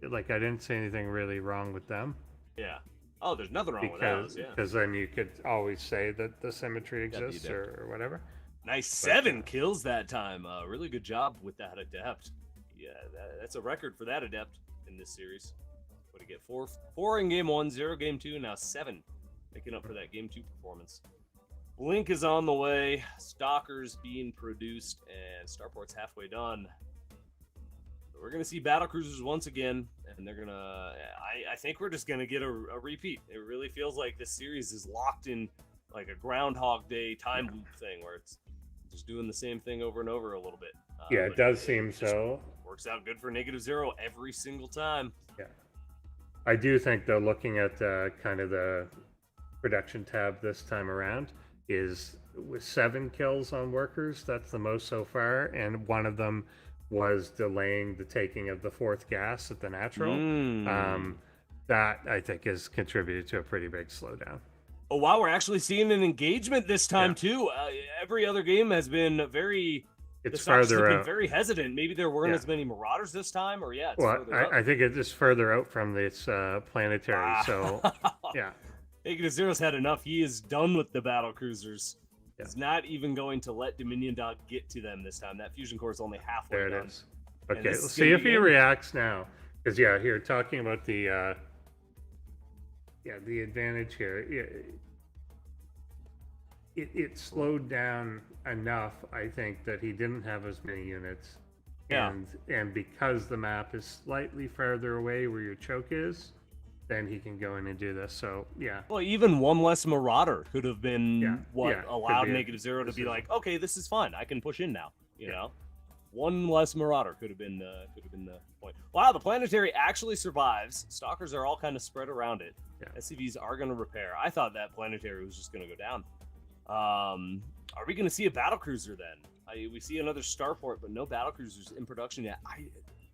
Like I didn't see anything really wrong with them. Yeah. Oh, there's nothing wrong with those. Yeah. Because then you could always say that the symmetry Got the exists adept. or whatever. Nice 7 kills that time. Really good job with that adept. Yeah, that's a record for that adept in this series. What do you get? Four in game 1, 0 game 2, now 7, making up for that game 2 performance. Blink is on the way. Stalkers being produced, and Starport's halfway done. We're gonna see battle cruisers once again, and they're gonna. I think we're just gonna get a repeat. It really feels like this series is locked in like a Groundhog Day time loop thing, where it's just doing the same thing over and over a little bit. Yeah, it but does seem so. Works out good for -0 every single time. Yeah, I do think though, looking at kind of the production tab this time around, is with 7 kills on workers. That's the most so far, and one of them was delaying the taking of the 4th gas at the natural. That I think has contributed to a pretty big slowdown. Oh wow, we're actually seeing an engagement this time too. Every other game has been very. It's the Stalkers farther have been out. very hesitant. Maybe there weren't as many Marauders this time, or it's Well, further up. I think it's just further out from this planetary. So yeah, -0's had enough. He is done with the battle cruisers. Yeah. He's not even going to let Dominion Dog get to them this time. That fusion core is only halfway there done. it is. And Okay, this let's is see gonna if be he in. reacts now. Because here talking about the the advantage here. It slowed down enough, I think, that he didn't have as many units. Yeah. And because the map is slightly further away where your choke is, then he can go in and do this. So yeah. Well, even one less Marauder could have been could allowed be a -0 to be decision. like, okay, this is fine. I can push in now. You know, one less Marauder could have been the point. Wow, the planetary actually survives. Stalkers are all kind of spread around it. Yeah. SCVs are going to repair. I thought that planetary was just going to go down. Are we going to see a battle cruiser then? We see another starport, but no battle cruisers in production yet.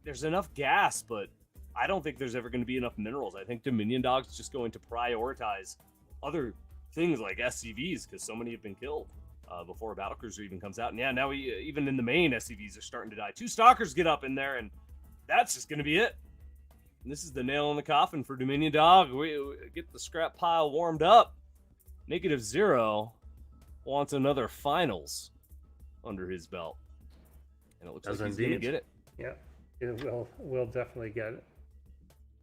There's enough gas, but I don't think there's ever going to be enough minerals. I think Dominion Dog's just going to prioritize other things like SCVs because so many have been killed before a battle cruiser even comes out. And yeah, now even in the main, SCVs are starting to die. 2 stalkers get up in there, and that's just going to be it. And this is the nail in the coffin for Dominion Dog. We get the scrap pile warmed up. -0 wants another finals under his belt, and it looks like he's gonna get it. Yeah, we'll definitely get it.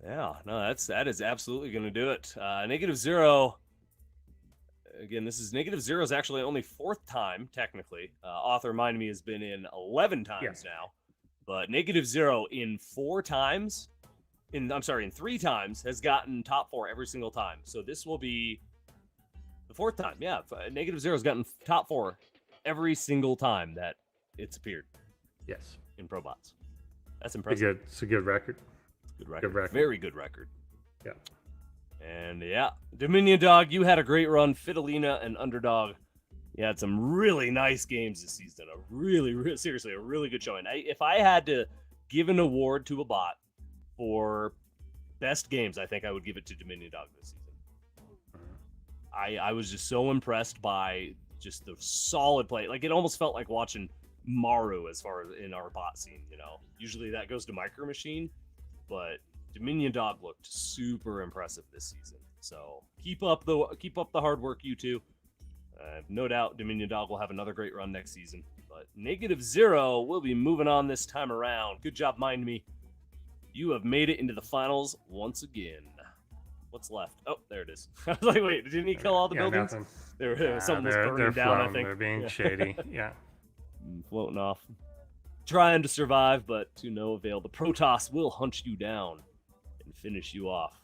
Yeah, no, that is absolutely gonna do it. -0. Again, this is -0 is actually only 4th time technically. Author reminded me has been in 11 times now, but -0 in 4 times. In 3 times has gotten top 4 every single time. So this will be the 4th time. Yeah, -0 has gotten top 4 every single time that it's appeared. Yes, in ProBots. That's impressive. It's a good record. Good record. Good record. Very good record. Yeah. And Dominion Dog, you had a great run. Fidelina and Underdog, you had some really nice games this season. Seriously, a really good showing. If I had to give an award to a bot for best games, I think I would give it to Dominion Dog this season. I was just so impressed by just the solid play. Like, it almost felt like watching Maru as far as in our bot scene, Usually that goes to Micro Machine, but Dominion Dog looked super impressive this season. So keep up the hard work, you two. No doubt Dominion Dog will have another great run next season. But -0 will be moving on this time around. Good job, Mind Me. You have made it into the finals once again. What's left? Oh, there it is. I was like, wait, didn't he kill all the buildings? Nothing. Something was they're burning down, I floating. think. They're being shady. Yeah. Floating off. Trying to survive, but to no avail. The Protoss will hunt you down and finish you off.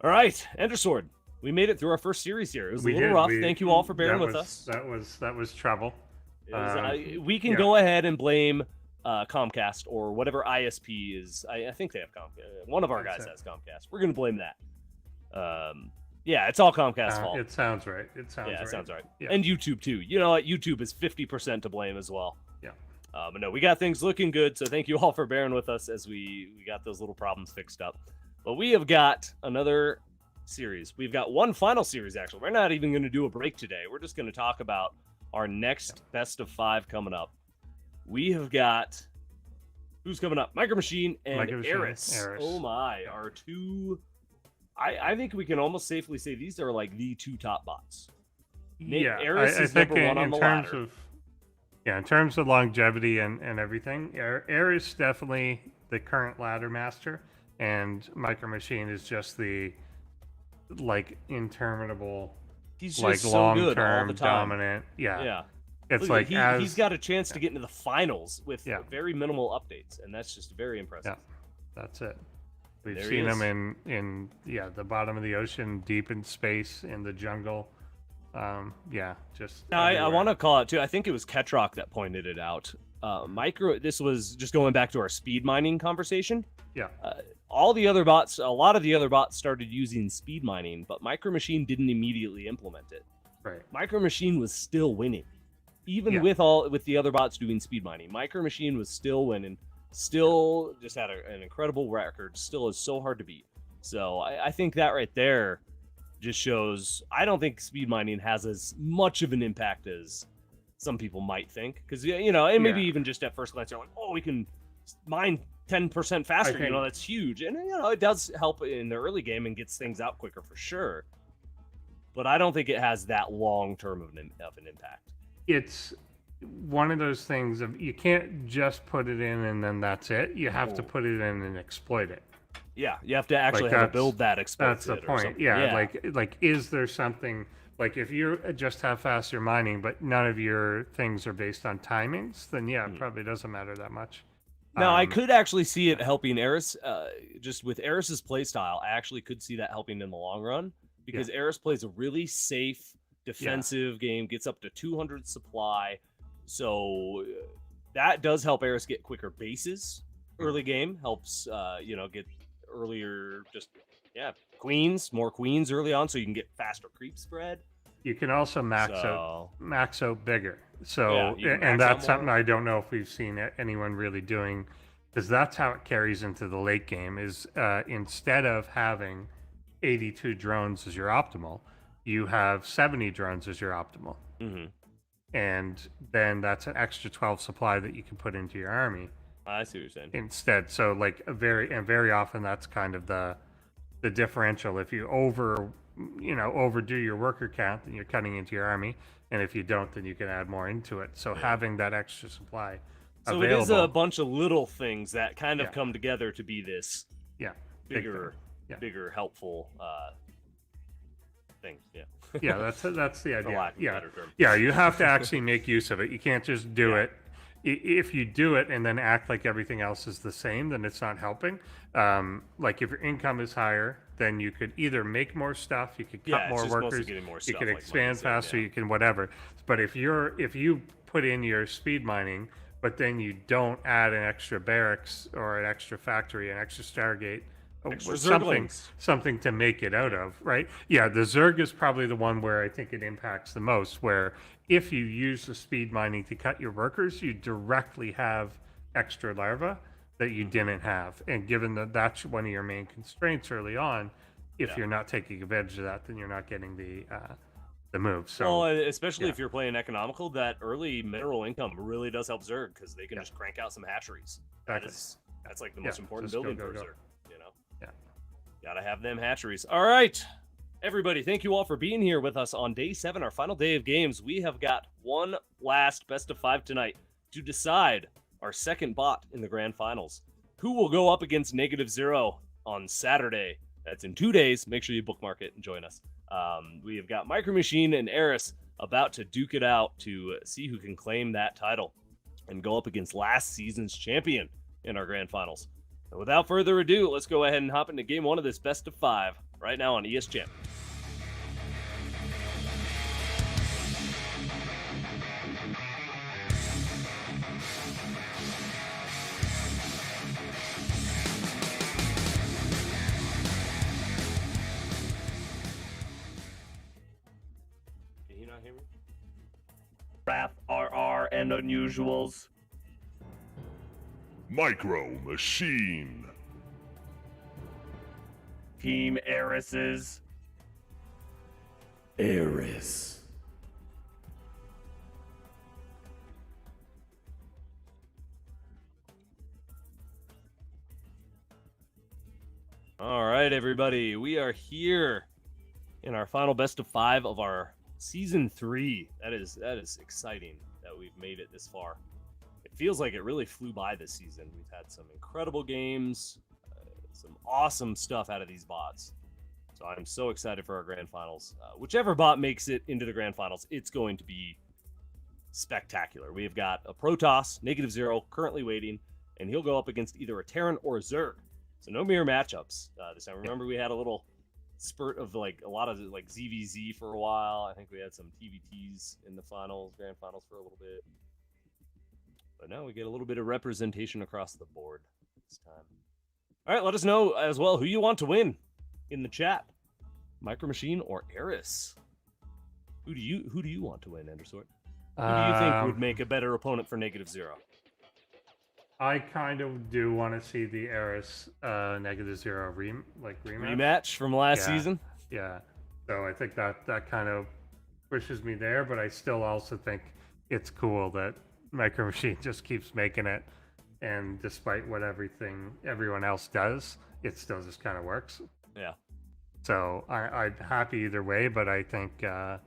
All right, Endersword. We made it through our first series here. It was a little rough. Thank you all for bearing with us. That was trouble. We can go ahead and blame Comcast or whatever ISP is. I think they have Comcast. One of our guys has Comcast. We're going to blame that. It's all Comcast's fault. It sounds right. It sounds right. Yeah. And YouTube too. You know what? YouTube is 50% to blame as well. Yeah. But no, we got things looking good. So thank you all for bearing with us as we got those little problems fixed up. But we have got another series. We've got one final series, actually. We're not even going to do a break today. We're just going to talk about our next best of 5 coming up. We have got, who's coming up? Micro Machine and Eris. Oh my, our two, I think we can almost safely say these are like the 2 top bots. Yeah, Eris I is think number 1 on in the terms ladder. of in terms of longevity and everything, Eris definitely the current ladder master, and Micro Machine is just the like interminable, He's just like so good all the long-term time. dominant. Yeah, Yeah. it's Look, like he's got a chance to get into the finals with Yeah. very minimal updates, and that's just very impressive. that's it. We've There he seen is. him in the bottom of the ocean, deep in space, in the jungle. Just Now, I everywhere. want to call it too. I think it was Ketrock that pointed it out. This was just going back to our speed mining conversation. Yeah. All the other bots, a lot of the other bots started using speed mining, but Micro Machine didn't immediately implement it. Right. Micro Machine was still winning, even Yeah. with the other bots doing speed mining. Micro Machine was still winning, still just had an incredible record. Still is so hard to beat. So I think that right there just shows. I don't think speed mining has as much of an impact as some people might think, because and maybe Yeah. even just at first glance, you're like, oh, we can mine 10% faster. think- That's huge, and it does help in the early game and gets things out quicker for sure. But I don't think it has that long term of an impact. It's one of those things of you can't just put it in and then that's it. You have to Oh. put it in and exploit it. Yeah, you have to actually have to that's- build that exploits That's the it or point. something. Yeah, like is there something like if you just have faster mining, but none of your things are based on timings, then yeah, it probably doesn't matter that much. Now, I could actually see it helping Eris, just with Eris's playstyle. I actually could see that helping in the long run, because Eris plays a really safe defensive game, gets up to 200 supply, so that does help Eris get quicker bases early game. Helps get earlier, more queens early on, so you can get faster creep spread. You can also max out bigger. So you can and max out that's something more. I don't know if we've seen anyone really doing, because that's how it carries into the late game. Is instead of having 82 drones as your optimal, you have 70 drones as your optimal, and then that's an extra 12 supply that you can put into your army. I see what you're saying. Instead. So like very often that's kind of the differential. If you overdo your worker count, then you're cutting into your army, and if you don't, then you can add more into it. So having that extra supply So available, it is a bunch of little things that kind of Yeah. come together to be this big bigger, thing. Yeah. bigger helpful thing. Yeah. Yeah, that's the For idea. lack of a Yeah, better term. yeah, you have to actually make use of it. You can't just do it. If you do it and then act like everything else is the same, then it's not helping. Like if your income is higher, then you could either make more stuff, you could cut it's more just mostly workers, getting more you stuff, can like Mike expand was saying, faster, yeah. you can whatever. But if you put in your speed mining, but then you don't add an extra barracks or an extra factory, an extra Stargate, Extra something Zerglings. to make it out of, right? Yeah, the Zerg is probably the one where I think it impacts the most, where if you use the speed mining to cut your workers, you directly have extra larvae that you didn't have. And given that that's one of your main constraints early on, if you're not taking advantage of that, then you're not getting the move. So Well, especially if you're playing economical, that early mineral income really does help Zerg, because they can just crank out some hatcheries. Exactly. That's like the most important just go, building go, for go. Zerg. Yeah. Gotta have them hatcheries. All right, everybody, thank you all for being here with us on day 7, our final day of games. We have got one last best of 5 tonight to decide our second bot in the grand finals. Who will go up against -0 on Saturday? That's in 2 days. Make sure you bookmark it and join us. We have got Micro Machine and Eris about to duke it out to see who can claim that title and go up against last season's champion in our grand finals. And without further ado, let's go ahead and hop into game 1 of this best of 5 right now on ESChamp. Can you not hear me? Wrath, RR, and Unusuals. Micro Machine. Team Eris's Eris. All right, everybody, we are here in our final best of 5 of our season 3. That is exciting that we've made it this far. It feels like it really flew by this season. We've had some incredible games, some awesome stuff out of these bots. So I'm so excited for our grand finals. Whichever bot makes it into the grand finals, it's going to be spectacular. We have got a Protoss, -0, currently waiting, and he'll go up against either a Terran or a Zerg. So no mirror matchups this time. Remember, we had a little spurt of like a lot of like ZVZ for a while. I think we had some TVTs in the finals, grand finals for a little bit. But now we get a little bit of representation across the board this time. All right, let us know as well who you want to win in the chat. Micro Machine or Eris? Who do you want to win, Endersort? Who do you think would make a better opponent for -0? I kind of do want to see the Eris -0 rematch. Rematch from last season? Yeah. So I think that kind of pushes me there, but I still also think it's cool that Micro Machine just keeps making it, and despite what everyone else does, it still just kind of works. Yeah. So I'm happy either way, but I think I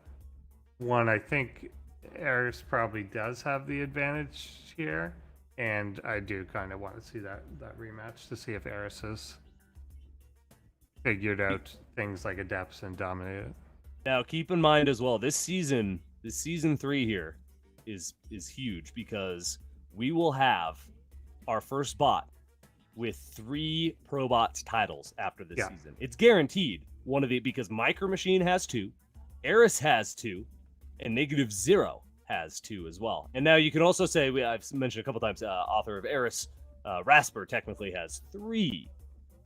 think Eris probably does have the advantage here. And I do kind of want to see that rematch to see if Eris has figured out things like Adepts and dominated. Now, keep in mind as well, this season 3 here is huge because we will have our first bot with 3 ProBots titles after this season. It's guaranteed because Micro Machine has 2, Eris has 2, and -0 has 2 as well. And now you can also say, I've mentioned a couple times, author of Eris, Rasper technically has 3,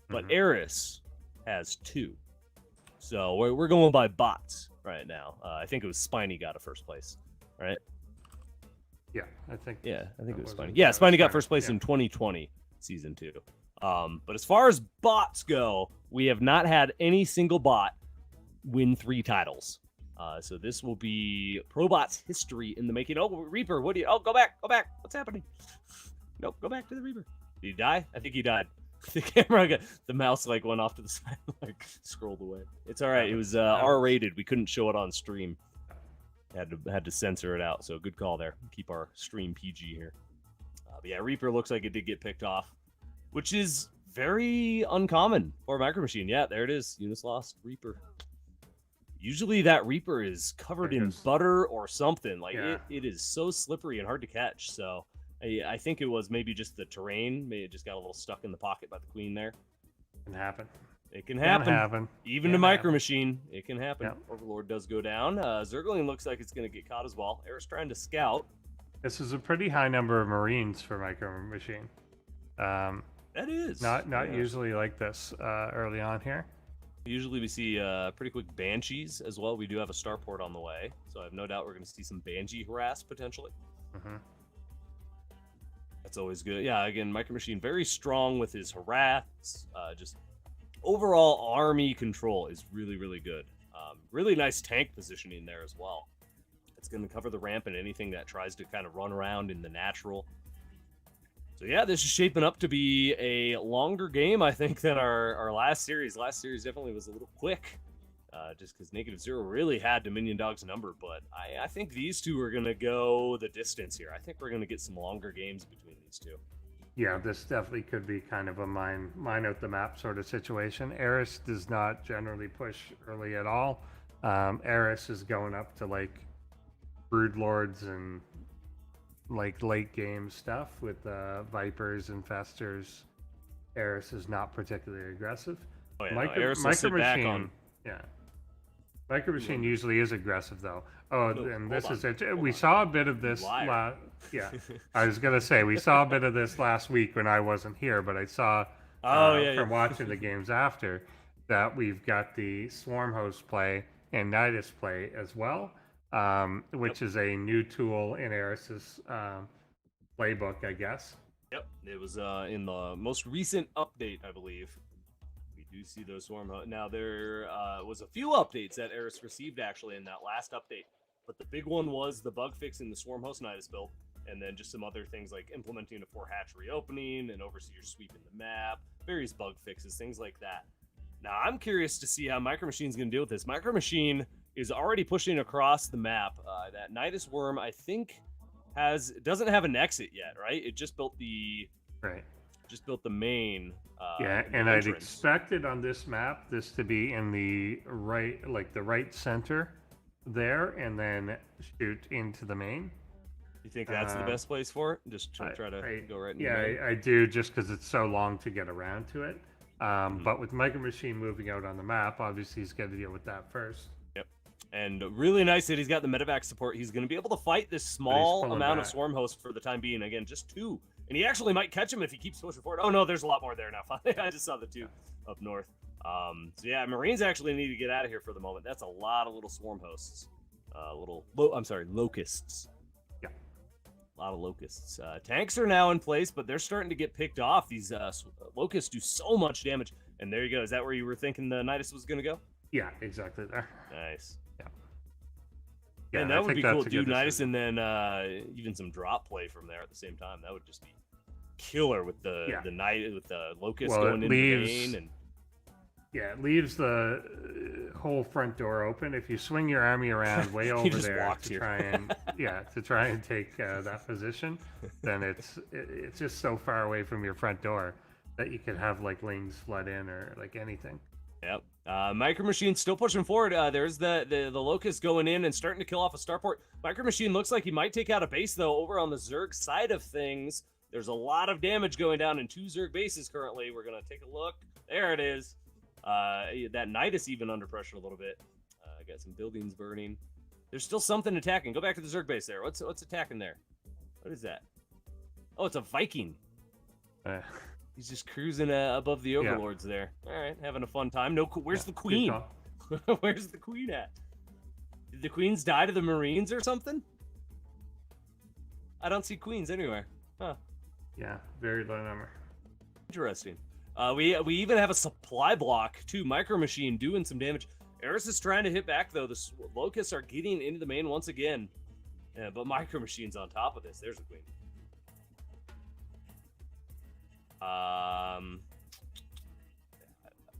but Eris has 2. So we're going by bots right now. I think it was Spiny got a first place, right? Yeah, I think it was Spiny. Yeah, Spiny got first place in 2020 season 2. But as far as bots go, we have not had any single bot win 3 titles. So this will be ProBots history in the making. Oh, Reaper, what do you... Oh, go back. What's happening? Nope, go back to the Reaper. Did he die? I think he died. The camera, the mouse like went off to the side, like scrolled away. It's all right. It was R-rated. We couldn't show it on stream. Had to censor it out. So good call there. Keep our stream PG here. But yeah, Reaper looks like it did get picked off, which is very uncommon for Micro Machine. Yeah, there it is. Unislost Reaper. Usually that Reaper is covered in butter or something. Like it is so slippery and hard to catch. So I think it was maybe just the terrain. Maybe it just got a little stuck in the pocket by the queen there. Can happen. It can happen. Even to Micro Machine, it can happen. Yep. Overlord does go down. Zergling looks like it's going to get caught as well. Eris trying to scout. This is a pretty high number of Marines for Micro Machine. That is. Not usually like this early on here. Usually we see pretty quick Banshees as well. We do have a starport on the way, so I have no doubt we're going to see some Banshee harass potentially. That's always good. Yeah, again, Micro Machine very strong with his harass. Just overall army control is really, really good. Really nice tank positioning there as well. It's going to cover the ramp and anything that tries to kind of run around in the natural. So yeah, this is shaping up to be a longer game, I think, than our last series. Last series definitely was a little quick, just because -0 really had Dominion Dog's number. But I think these two are going to go the distance here. I think we're going to get some longer games between these two. Yeah, this definitely could be kind of a mine out the map sort of situation. Eris does not generally push early at all. Eris is going up to like Broodlords and like late game stuff with Vipers and Festers. Eris is not particularly aggressive. Oh, yeah, Micro Machine, Micro Machine usually is aggressive though. Oh, and this is it. We saw a bit of this. I was gonna say we saw a bit of this last week when I wasn't here, but I saw from watching the games after that we've got the Swarm Host play and Nidus play as well. Which is a new tool in Eris's playbook, I guess. Yep, it was in the most recent update, I believe. We You do see those swarm hosts. Now, there was a few updates that Eris received, actually, in that last update. But the big one was the bug fix in the Swarm Host Nidus build, and then just some other things like implementing a 4-hatch reopening and Overseer sweeping the map, various bug fixes, things like that. Now, I'm curious to see how Micro Machine's going to deal with this. Micro Machine is already pushing across the map. That Nidus Worm, I think, doesn't have an exit yet, right? It just built the main. Yeah, and entrance. I'd expected on this map this to be in the right, like the right center there, and then shoot into the main. You think that's the best place for it? Just try to go right in the main? I do, just because it's so long to get around to it. But with Micro Machine moving out on the map, obviously he's got to deal with that first. Yep. And really nice that he's got the medevac support. He's going to be able to fight this small amount of swarm hosts for the time being. Again, just 2. And he actually might catch him if he keeps pushing forward. Oh, no, there's a lot more there now. I just saw the 2 up north. So, yeah, Marines actually need to get out of here for the moment. That's a lot of little swarm hosts. Locusts. Yeah. A lot of locusts. Tanks are now in place, but they're starting to get picked off. These locusts do so much damage. And there you go. Is that where you were thinking the Nidus was going to go? Yeah, exactly there. Nice. Yeah, and that would be cool. Do Nidus and then even some drop play from there at the same time. That would just be killer with the locust going into the main and. Yeah, it leaves the whole front door open. If you swing your army around way over there to try and take that position, then it's just so far away from your front door that you could have like lanes flood in or like anything. Yep. Micro Machine still pushing forward. There's the locust going in and starting to kill off a starport. Micro Machine looks like he might take out a base though over on the Zerg side of things. There's a lot of damage going down in 2 Zerg bases currently. We're gonna take a look. There it is. That Nidus even under pressure a little bit. Got some buildings burning. There's still something attacking. Go back to the Zerg base there. What's attacking there? What is that? Oh, it's a Viking. He's just cruising above the overlords there. All right, having a fun time. No, where's the queen? Where's the queen at? Did the queens die to the Marines or something? I don't see queens anywhere. Huh. Yeah, very low number. Interesting. We even have a supply block too. Micro Machine doing some damage. Eris is trying to hit back though. The locusts are getting into the main once again. Yeah, but Micro Machine's on top of this. There's the queen.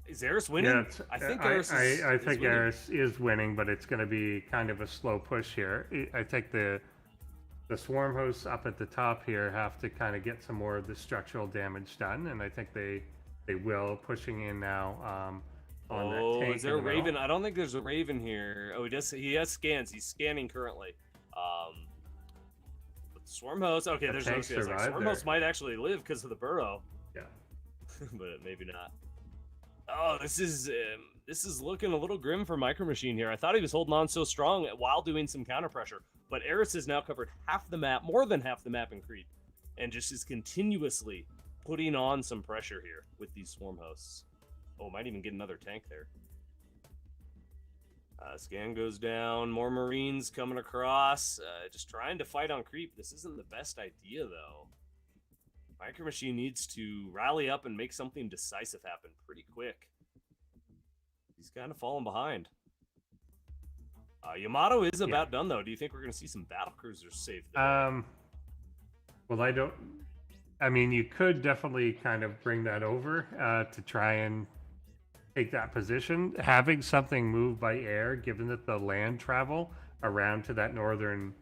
Is Eris winning? Yeah, I think Eris is. I think Eris is winning, but it's going to be kind of a slow push here. I think the swarm hosts up at the top here have to kind of get some more of the structural damage done, and I think they will, pushing in now on that tank. Is there a Raven? I don't think there's a Raven here. Oh, he has scans. He's scanning currently. But the swarm host. Okay, there's no scans. Swarm host might actually live because of the burrow. Yeah. But maybe not. Oh, this is looking a little grim for Micro Machine here. I thought he was holding on so strong while doing some counter pressure, but Eris has now covered half the map, more than half the map in creep, and just is continuously putting on some pressure here with these swarm hosts. Oh, might even get another tank there. Scan goes down. More Marines coming across. Just trying to fight on creep. This isn't the best idea, though. Micro Machine needs to rally up and make something decisive happen pretty quick. He's kind of falling behind. Yamato is about done, though. Do you think we're going to see some battle cruisers save the day? Well, I mean, you could definitely kind of bring that over to try and take that position. Having something move by air, given that the land travel around to that northern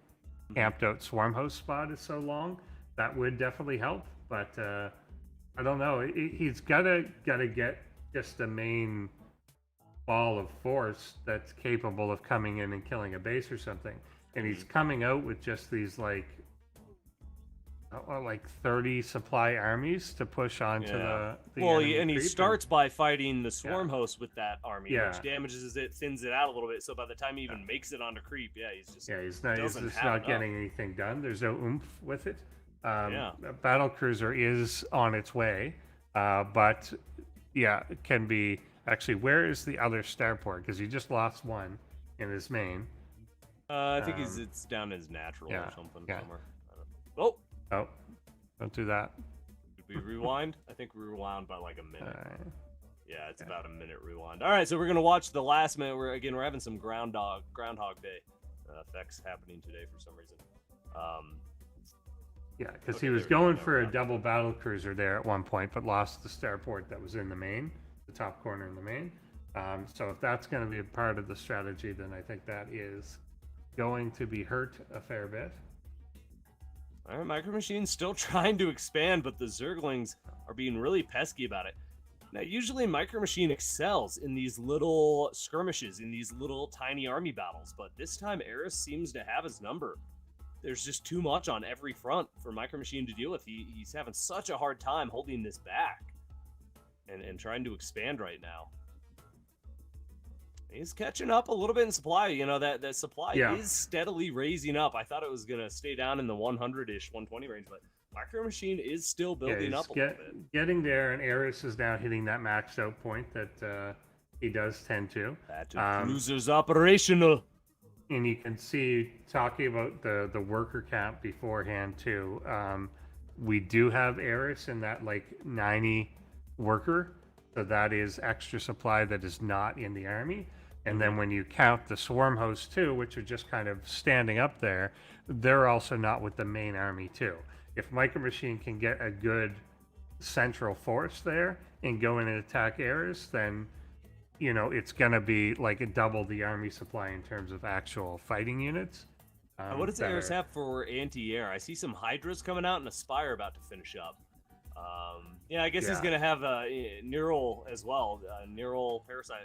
camped out swarm host spot is so long, that would definitely help. But I don't know. He's gotta get just a main ball of force that's capable of coming in and killing a base or something. And he's coming out with just these like 30 supply armies to push onto the well, and he starts by fighting the swarm host with that army, which damages it, thins it out a little bit. So by the time he even makes it onto creep, he's not getting anything done. There's no oomph with it. Battle cruiser is on its way, but it can be actually. Where is the other starport? Because he just lost one in his main. I think it's down his natural or something somewhere. Oh, don't do that. Did we rewind? I think we rewound by like a minute. Yeah, it's about a minute rewind. All right, so we're gonna watch the last minute. We're having some Groundhog Day effects happening today for some reason. Yeah, because Okay, he was there we go. going Now for we're a on. double battle cruiser there at one point, but lost the starport that was in the main, the top corner in the main. So if that's going to be a part of the strategy, then I think that is going to be hurt a fair bit. All right, Micro Machine's still trying to expand, but the Zerglings are being really pesky about it. Now, usually Micro Machine excels in these little skirmishes, in these little tiny army battles, but this time Eris seems to have his number. There's just too much on every front for Micro Machine to deal with. He's having such a hard time holding this back and trying to expand right now. He's catching up a little bit in supply. You know, that supply is steadily raising up. I thought it was going to stay down in the 100-ish, 120 range, but Micro Machine is still building up a little bit. Getting there, and Eris is now hitting that maxed out point that he does tend to. Cruiser's operational. And you can see, talking about the worker count beforehand too, we do have Eris in that like 90 worker, so that is extra supply that is not in the army. And then when you count the swarm hosts too, which are just kind of standing up there, they're also not with the main army too. If Micro Machine can get a good central force there and go in and attack Eris, then you know, it's going to be like a double the army supply in terms of actual fighting units. What does Eris have for anti-air? I see some Hydras coming out and a Spire about to finish up. Yeah, I guess he's going to have Neural as well. Neural Parasite.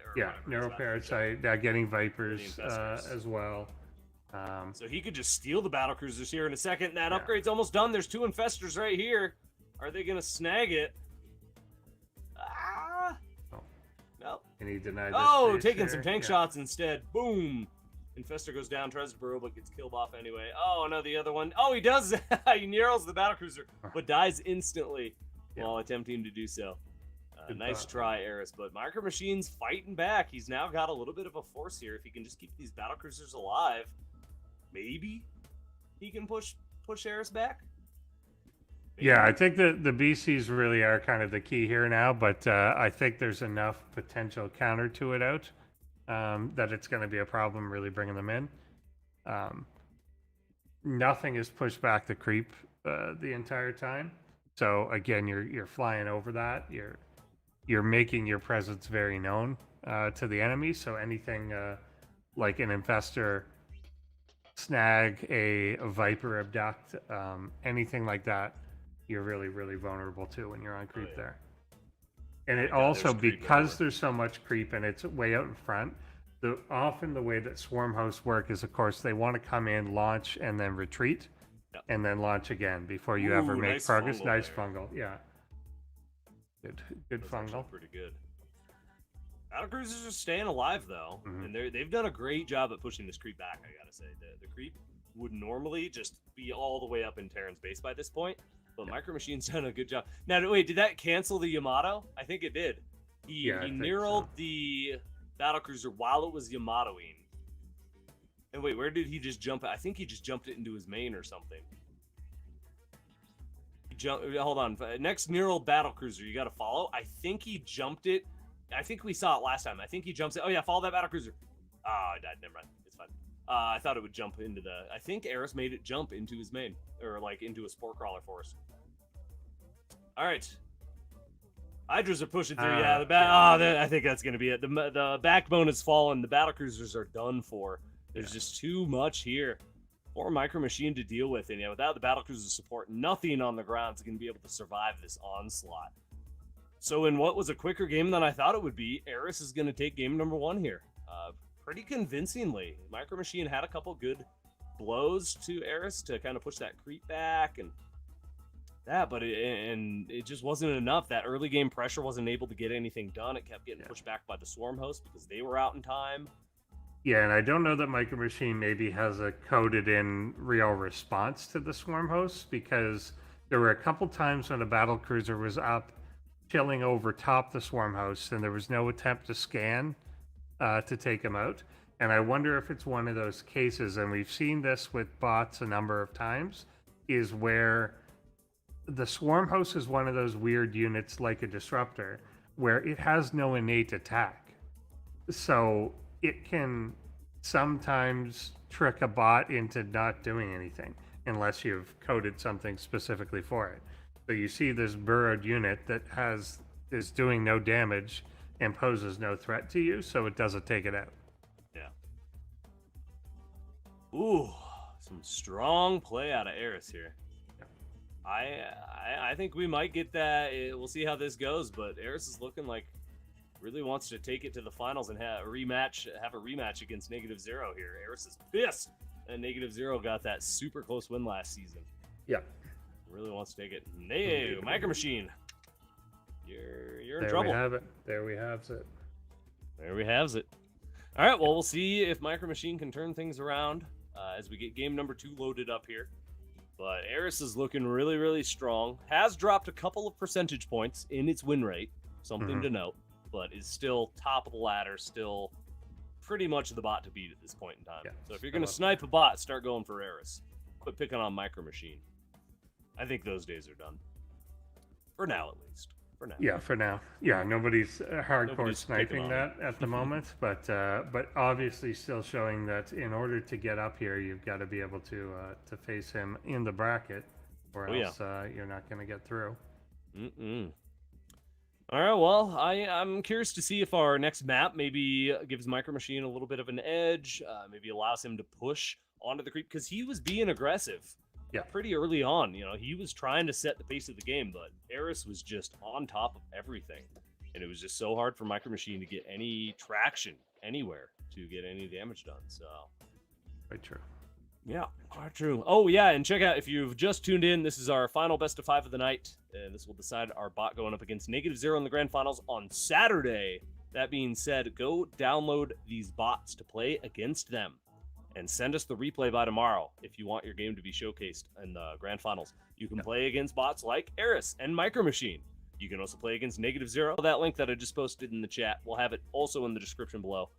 Neural Parasite, getting Vipers as well. So he could just steal the battlecruisers here in a second. That upgrade's almost done. There's 2 Infestors right here. Are they going to snag it? Nope. And he denied taking some tank shots instead. Boom. Infestor goes down, tries to burrow, but gets killed off anyway. Oh, no, the other one. Oh, he does. He narrows the battlecruiser, but dies instantly while attempting to do so. Nice try, Eris. But Micro Machine's fighting back. He's now got a little bit of a force here. If he can just keep these battlecruisers alive, maybe he can push Eris back. Yeah, I think the BCs really are kind of the key here now, but I think there's enough potential counter to it out that it's going to be a problem really bringing them in. Nothing is pushed back the creep the entire time. So again, you're flying over that. You're making your presence very known to the enemy. So anything like an Infestor snag, a Viper abduct, anything like that, you're really, really vulnerable to when you're on creep there. And it also, because there's so much creep and it's way out in front, often the way that swarm hosts work is, of course, they want to come in, launch, and then retreat, and then launch again before you ever make progress. Nice fungal, yeah. Good fungal. Pretty good. Battlecruisers are staying alive though, and they've done a great job at pushing this creep back. I gotta say, the creep would normally just be all the way up in Terran's base by this point. But Micro Machine's done a good job. Now, wait, did that cancel the Yamato? I think it did. He narrowed the battlecruiser while it was Yamatoing. And wait, where did he just jump? I think he just jumped it into his main or something. Hold on. Next neural battlecruiser, you got to follow. I think he jumped it. I think we saw it last time. I think he jumps it. Oh yeah, follow that battlecruiser. I died. Never mind. It's fine. I thought it would jump into the... I think Eris made it jump into his main. Or, like, into a Spore Crawler force. Alright. Hydras are pushing through. I think that's going to be it. The backbone has fallen. The battlecruisers are done for. There's just too much here for Micro Machine to deal with. And without the battlecruiser support, nothing on the ground is going to be able to survive this onslaught. So in what was a quicker game than I thought it would be, Eris is going to take game number 1 here. Pretty convincingly. Micro Machine had a couple good blows to Eris to kind of push that creep back and that, but it just wasn't enough. That early game pressure wasn't able to get anything done. It kept getting pushed back by the swarm host because they were out in time. Yeah, and I don't know that Micro Machine maybe has a coded in real response to the swarm hosts, because there were a couple times when a battle cruiser was up chilling over top the swarm hosts and there was no attempt to scan to take them out. And I wonder if it's one of those cases, and we've seen this with bots a number of times, is where the swarm host is one of those weird units like a disruptor where it has no innate attack. So it can sometimes trick a bot into not doing anything unless you've coded something specifically for it. So you see this burrowed unit that is doing no damage and poses no threat to you, so it doesn't take it out. Yeah. Ooh, some strong play out of Eris here. I think we might get that. We'll see how this goes, but Eris is looking like really wants to take it to the finals and have a rematch against -0 here. Eris is pissed, and -0 got that super close win last season. Yeah. Really wants to take it. No, Micro Machine. You're in There trouble. we have it. There we have it. There we have it. All right, well, we'll see if Micro Machine can turn things around as we get game number 2 loaded up here. But Eris is looking really, really strong. Has dropped a couple of percentage points in its win rate, something to note, but is still top of the ladder, still pretty much the bot to beat at this point in time. Yeah, So if you're going to snipe a bot, start going for Eris. Quit picking on Micro Machine. I think those days are done. For now, at least. For now. Yeah, for now. Yeah, nobody's hardcore Nobody's picking sniping on that at the moment, but obviously still showing that in order to get up here, you've got to be able to face him in the bracket, or else you're not going to get through. All right, well, I'm curious to see if our next map maybe gives Micro Machine a little bit of an edge, maybe allows him to push onto the creep, because he was being aggressive. Yeah. Pretty early on, he was trying to set the pace of the game, but Eris was just on top of everything. And it was just so hard for Micro Machine to get any traction anywhere to get any damage done. So, Quite true. yeah, quite true. Oh, yeah, and check out, if you've just tuned in, this is our final best of 5 of the night. And this will decide our bot going up against -0 in the grand finals on Saturday. That being said, go download these bots to play against them. And send us the replay by tomorrow if you want your game to be showcased in the grand finals. You can play against bots like Eris and Micro Machine. You can also play against -0. That link that I just posted in the chat, we'll have it also in the description below.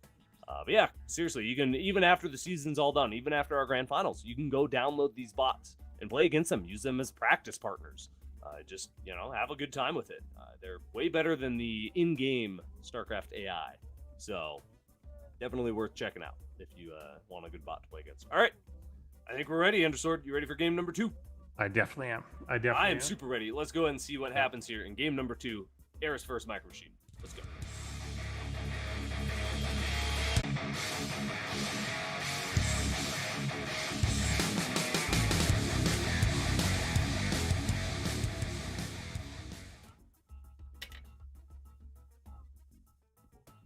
But yeah, seriously, you can, even after the season's all done, even after our grand finals, you can go download these bots and play against them. Use them as practice partners. Just, have a good time with it. They're way better than the in-game StarCraft AI. So, definitely worth checking out if you want a good bot to play against. All right. I think we're ready, Undersword. You ready for game number 2? I definitely am. I am super ready. Let's go ahead and see what happens here in game number 2. Eris versus Micro Machine. Let's go.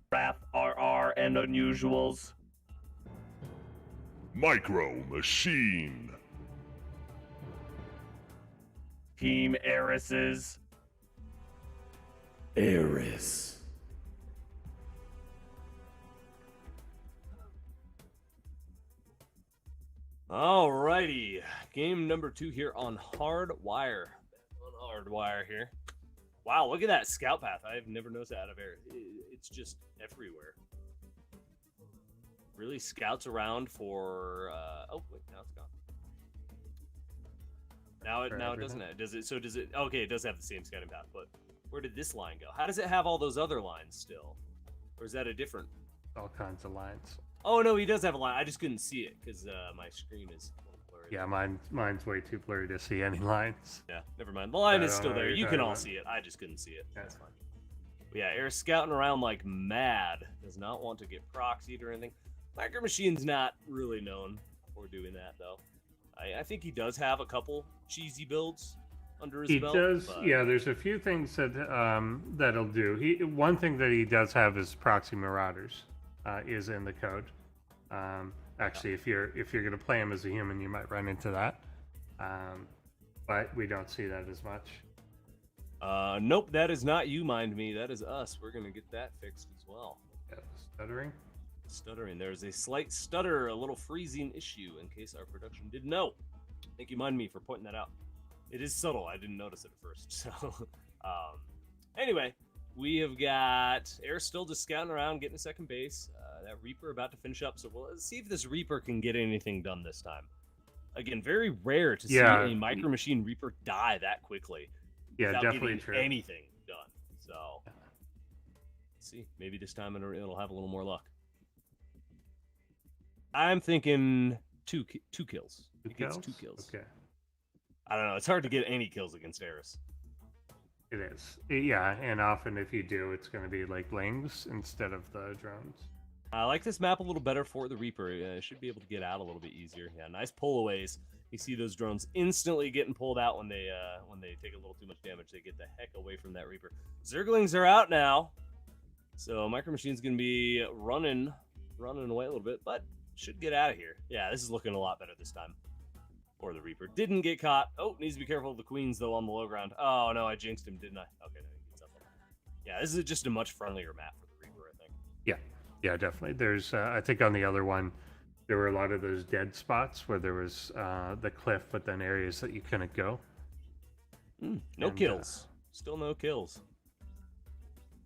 Wrath, RR, and Unusuals. Micro Machine. Team Eris's Eris. Alrighty, game number 2 here on Hardwire. On Hardwire here. Wow, look at that scout path. I've never noticed that out of Eris. It's just everywhere. Really scouts around for. Oh wait, now it's gone. Now it doesn't. Does it? So does it? Okay, it does have the same scouting path, but where did this line go? How does it have all those other lines still, or is that a different? All kinds of lines. Oh no, he does have a line. I just couldn't see it because my screen is blurry. Yeah, mine's way too blurry to see any lines. Yeah, never mind. The line is still there. You can all about. see it. I just couldn't see it. Yeah. That's fine. But yeah, Eris scouting around like mad. Does not want to get proxied or anything. Micro Machine's not really known for doing that, though. I think he does have a couple cheesy builds under his belt. He does, but... yeah. There's a few things that that'll do. One thing that he does have is proxy marauders, is in the code. Actually, if you're going to play him as a human, you might run into that. But we don't see that as much. Nope, that is not you, mind me. That is us. We're gonna get that fixed as well. Yeah, stuttering. Stuttering. There's a slight stutter, a little freezing issue, in case our production didn't know. Thank you, mind me, for pointing that out. It is subtle. I didn't notice it at first. So, anyway, we have got Eris still just scouting around, getting a second base. That Reaper about to finish up. So let's see if this Reaper can get anything done this time. Again, very rare to see a Micro Machine Reaper die that quickly. Yeah, without definitely getting true. Anything done. So Let's see. Maybe this time it'll have a little more luck. I'm thinking two kills. It gets 2 kills. Okay. I don't know. It's hard to get any kills against Eris. It is. Yeah, and often if you do, it's going to be like lings instead of the drones. I like this map a little better for the Reaper. Should be able to get out a little bit easier. Yeah, nice pullaways. You see those drones instantly getting pulled out when they take a little too much damage. They get the heck away from that Reaper. Zerglings are out now, so Micro Machine's going to be running away a little bit, but should get out of here. Yeah, this is looking a lot better this time. Or the Reaper didn't get caught. Oh, needs to be careful of the Queens, though, on the low ground. Oh, no, I jinxed him, didn't I? Okay, no, he gets up on that. Yeah, this is just a much friendlier map for the Reaper, I think. Yeah, definitely. There's, I think on the other one, there were a lot of those dead spots where there was the cliff, but then areas that you couldn't go. No kills. Still no kills.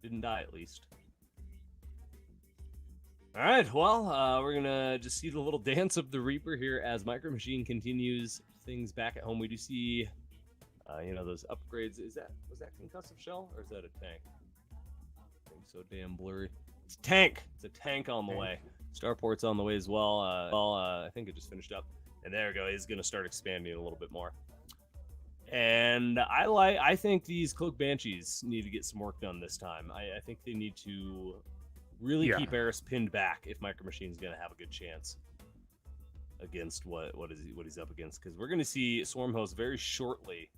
Didn't die, at least. All right, well, we're going to just see the little dance of the Reaper here as Micro Machine continues things back at home. We do see, those upgrades. Was that concussive shell, or is that a tank? I think so damn blurry. It's a tank. It's a tank on the way. Starport's on the way as well. I think it just finished up. And there we go. He's going to start expanding a little bit more. And I think these Cloak Banshees need to get some work done this time. I think they need to really keep Eris pinned back if Micro Machine's going to have a good chance against what he's up against. Because we're going to see Swarm Host very shortly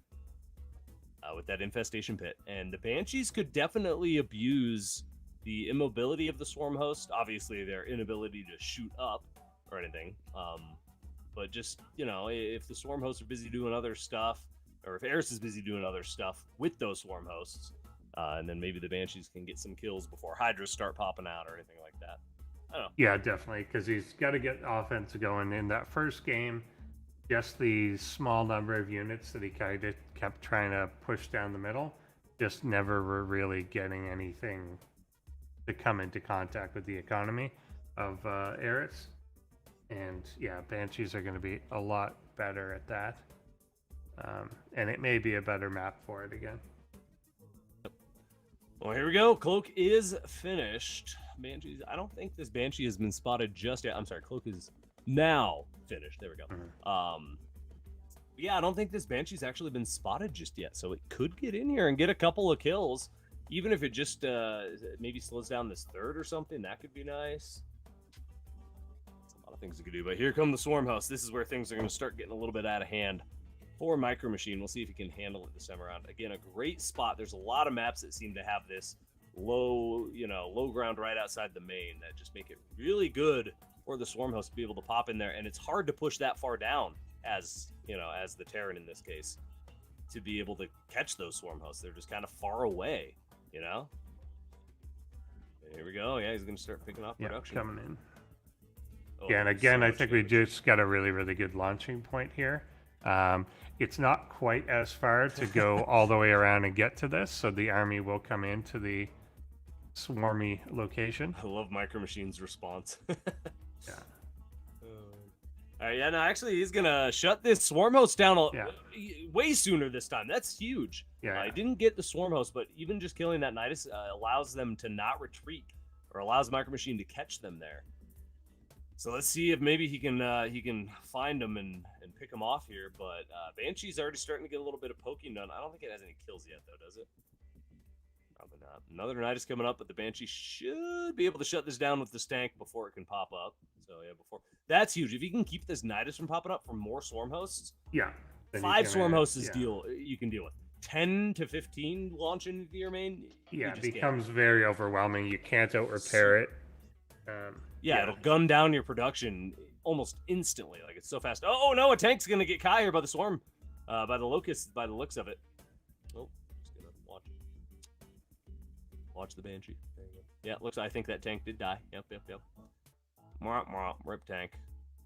with that Infestation Pit. And the Banshees could definitely abuse the immobility of the Swarm Host. Obviously, their inability to shoot up or anything. But just, if the Swarm Hosts are busy doing other stuff, or if Eris is busy doing other stuff with those Swarm Hosts, and then maybe the Banshees can get some kills before Hydras start popping out or anything like that. I don't know. Yeah, definitely, because he's got to get offense going. In that first game, just the small number of units that he kind of kept trying to push down the middle, just never were really getting anything to come into contact with the economy of Eris. And yeah, Banshees are going to be a lot better at that. And it may be a better map for it again. Well, here we go. Cloak is finished. Banshees. I don't think this Banshee has been spotted just yet. I'm sorry. Cloak is now finished. There we go. Yeah, I don't think this Banshee's actually been spotted just yet. So it could get in here and get a couple of kills. Even if it just maybe slows down this third or something, that could be nice. That's a lot of things it could do. But here come the Swarm House. This is where things are going to start getting a little bit out of hand for Micro Machine. We'll see if he can handle it this time around. Again, a great spot. There's a lot of maps that seem to have this low ground right outside the main that just make it really good for the Swarm Host to be able to pop in there. And it's hard to push that far down as the Terran in this case, to be able to catch those Swarm Hosts. They're just kind of far away, And here we go. Yeah, he's going to start picking off production. Coming in. Yeah, and again, I think we just got a really, really good launching point here. It's not quite as far to go all the way around and get to this, so the army will come into the swarmy location. I love Micro Machine's response. Yeah. All right, no, actually, he's going to shut this Swarm Host down way sooner this time. That's huge. Yeah. I didn't get the Swarm Host, but even just killing that Nidus allows them to not retreat, or allows Micro Machine to catch them there. So let's see if maybe he can find them and pick them off here. But Banshee's already starting to get a little bit of poking done. I don't think it has any kills yet, though, does it? Probably not. Another Nidus coming up, but the Banshee should be able to shut this down with this tank before it can pop up. So yeah, that's huge. If you can keep this Nidus from popping up for more Swarm Hosts, 5 Swarm Hosts you can deal with. 10 to 15 launch into your main. Yeah, it becomes very overwhelming. You can't out-repair it. It'll gun down your production almost instantly. Like, it's so fast. Oh no, a tank's gonna get Kai here by the swarm, by the locust, by the looks of it. Oh, just gonna watch the Banshee. There you go. Yeah, I think that tank did die. Yep. Rip tank.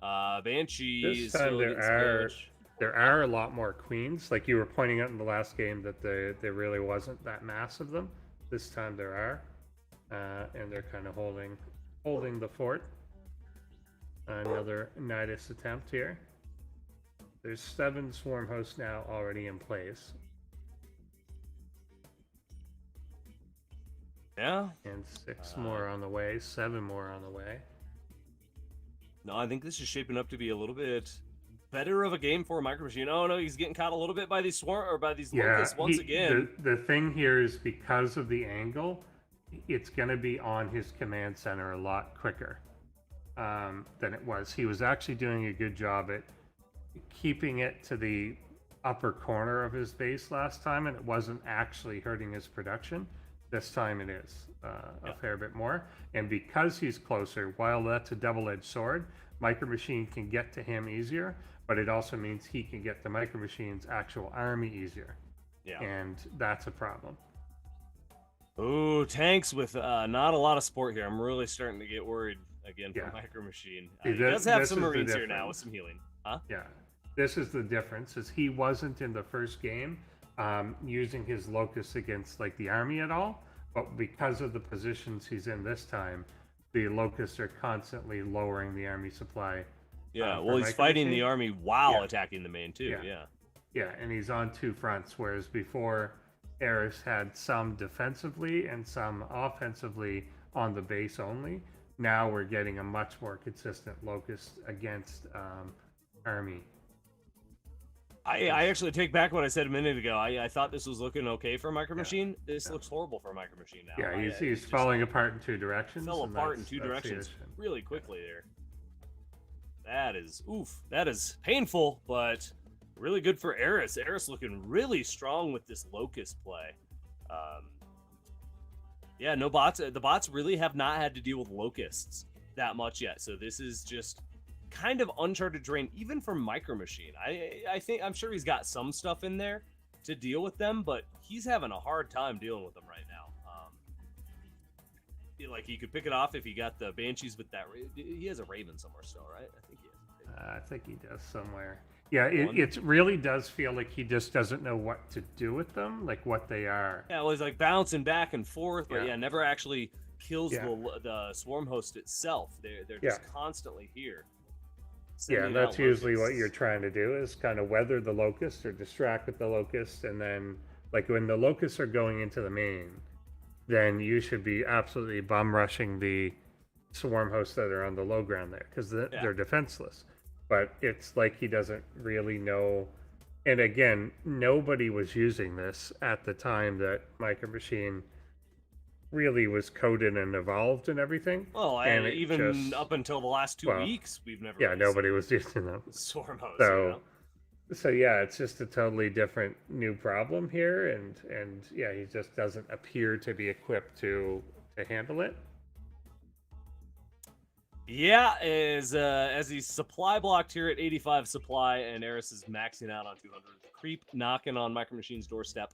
Banshee. This time there are a lot more queens. Like you were pointing out in the last game that there really wasn't that mass of them. This time there are, and they're kind of holding the fort. Another Nidus attempt here. There's 7 Swarm Hosts now already in place. Yeah. and 6 more on the way, 7 more on the way. No, I think this is shaping up to be a little bit better of a game for Micro Machine. Oh no, he's getting caught a little bit by these locusts once again. The thing here is because of the angle, it's going to be on his command center a lot quicker than it was. He was actually doing a good job at keeping it to the upper corner of his base last time, and it wasn't actually hurting his production. This time it is a fair bit more. And because he's closer, while that's a double-edged sword, Micro Machine can get to him easier, but it also means he can get the Micro Machine's actual army easier. Yeah. And that's a problem. Ooh, tanks with not a lot of support here. I'm really starting to get worried again for Micro Machine. He does have some Marines here now with some healing. Huh? Yeah. This is the difference, is he wasn't in the first game using his Locusts against like the army at all, but because of the positions he's in this time, the Locusts are constantly lowering the army supply. Yeah, well, he's fighting the army while attacking the main too. Yeah, and he's on 2 fronts, whereas before Eris had some defensively and some offensively on the base only. Now we're getting a much more consistent Locust against army. I actually take back what I said a minute ago. I thought this was looking okay for Micro Machine. This looks horrible for Micro Machine now. Yeah, he's falling apart in 2 directions. Fell apart in 2 directions really quickly there. That is painful, but really good for Eris. Eris looking really strong with this Locust play. Yeah, no bots. The bots really have not had to deal with Locusts that much yet. So this is just kind of uncharted terrain, even for Micro Machine. I'm sure he's got some stuff in there to deal with them, but he's having a hard time dealing with them right now. Like he could pick it off if he got the Banshees with that. He has a Raven somewhere still, right? I think he has. I think he does somewhere. Yeah, it really does feel like he just doesn't know what to do with them, like what they are. Yeah, well, he's like bouncing back and forth, but never actually kills the swarm host itself. They're just constantly here. Yeah, that's usually what you're trying to do, is kind of weather the Locust or distract with the Locust, and then like when the Locusts are going into the main, then you should be absolutely bum rushing the swarm hosts that are on the low ground there, because they're defenseless. But it's like he doesn't really know. And again, nobody was using this at the time that Micro Machine really was coded and evolved and everything. Well, and even up until the last 2 weeks, we've never. Yeah, nobody was using them. Swarm hosts. So yeah, it's just a totally different new problem here, and yeah, he just doesn't appear to be equipped to handle it. Yeah, as he's supply blocked here at 85 supply, and Eris is maxing out on 200. Creep knocking on Micro Machine's doorstep.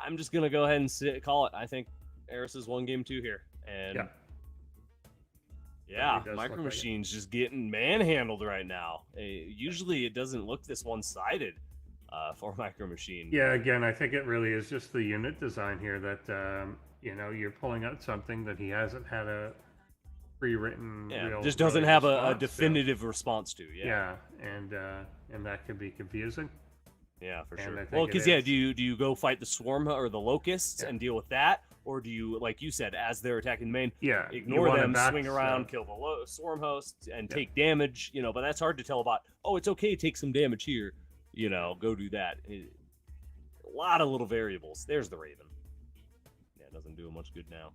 I'm just gonna go ahead and call it. I think Eris is 1 game 2 here, and Micro Machine's just getting manhandled right now. Usually, it doesn't look this one-sided for Micro Machine. Yeah, again, I think it really is just the unit design here that you're pulling out something that he hasn't had a pre-written just doesn't have a definitive response to. And that could be confusing. Yeah, for sure. Well, because do you go fight the swarm or the locusts and deal with that, or do you, like you said, as they're attacking the main, ignore them, swing around, kill the swarm hosts, and take damage? But that's hard to tell about. Oh, it's okay, take some damage here. Go do that. A lot of little variables. There's the Raven. Yeah, it doesn't do him much good now.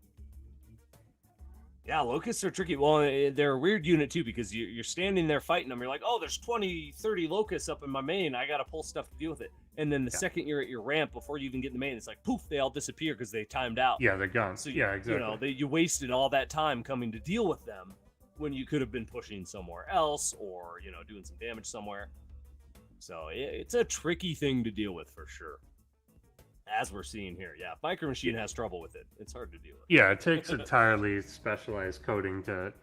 Yeah, locusts are tricky. Well, they're a weird unit, too, because you're standing there fighting them. You're like, oh, there's 20, 30 locusts up in my main. I got to pull stuff to deal with it. And then the second you're at your ramp, before you even get in the main, it's like, poof, they all disappear because they timed out. Yeah, they're gone. So, exactly. You wasted all that time coming to deal with them when you could have been pushing somewhere else or, doing some damage somewhere. So it's a tricky thing to deal with for sure. As we're seeing here, Micro Machine has trouble with it. It's hard to deal with. Yeah, it takes entirely specialized coding to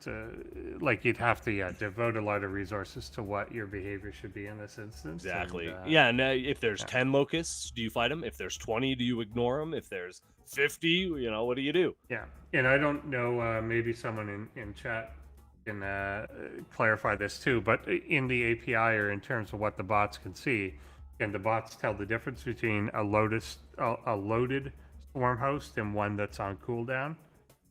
like you'd have to devote a lot of resources to what your behavior should be in this instance. Exactly. And if there's 10 locusts, do you fight them? If there's 20, do you ignore them? If there's 50, what do you do? Yeah, and I don't know. Maybe someone in chat can clarify this too. But in the API or in terms of what the bots can see. Can the bots tell the difference between a loaded swarm host and one that's on cooldown.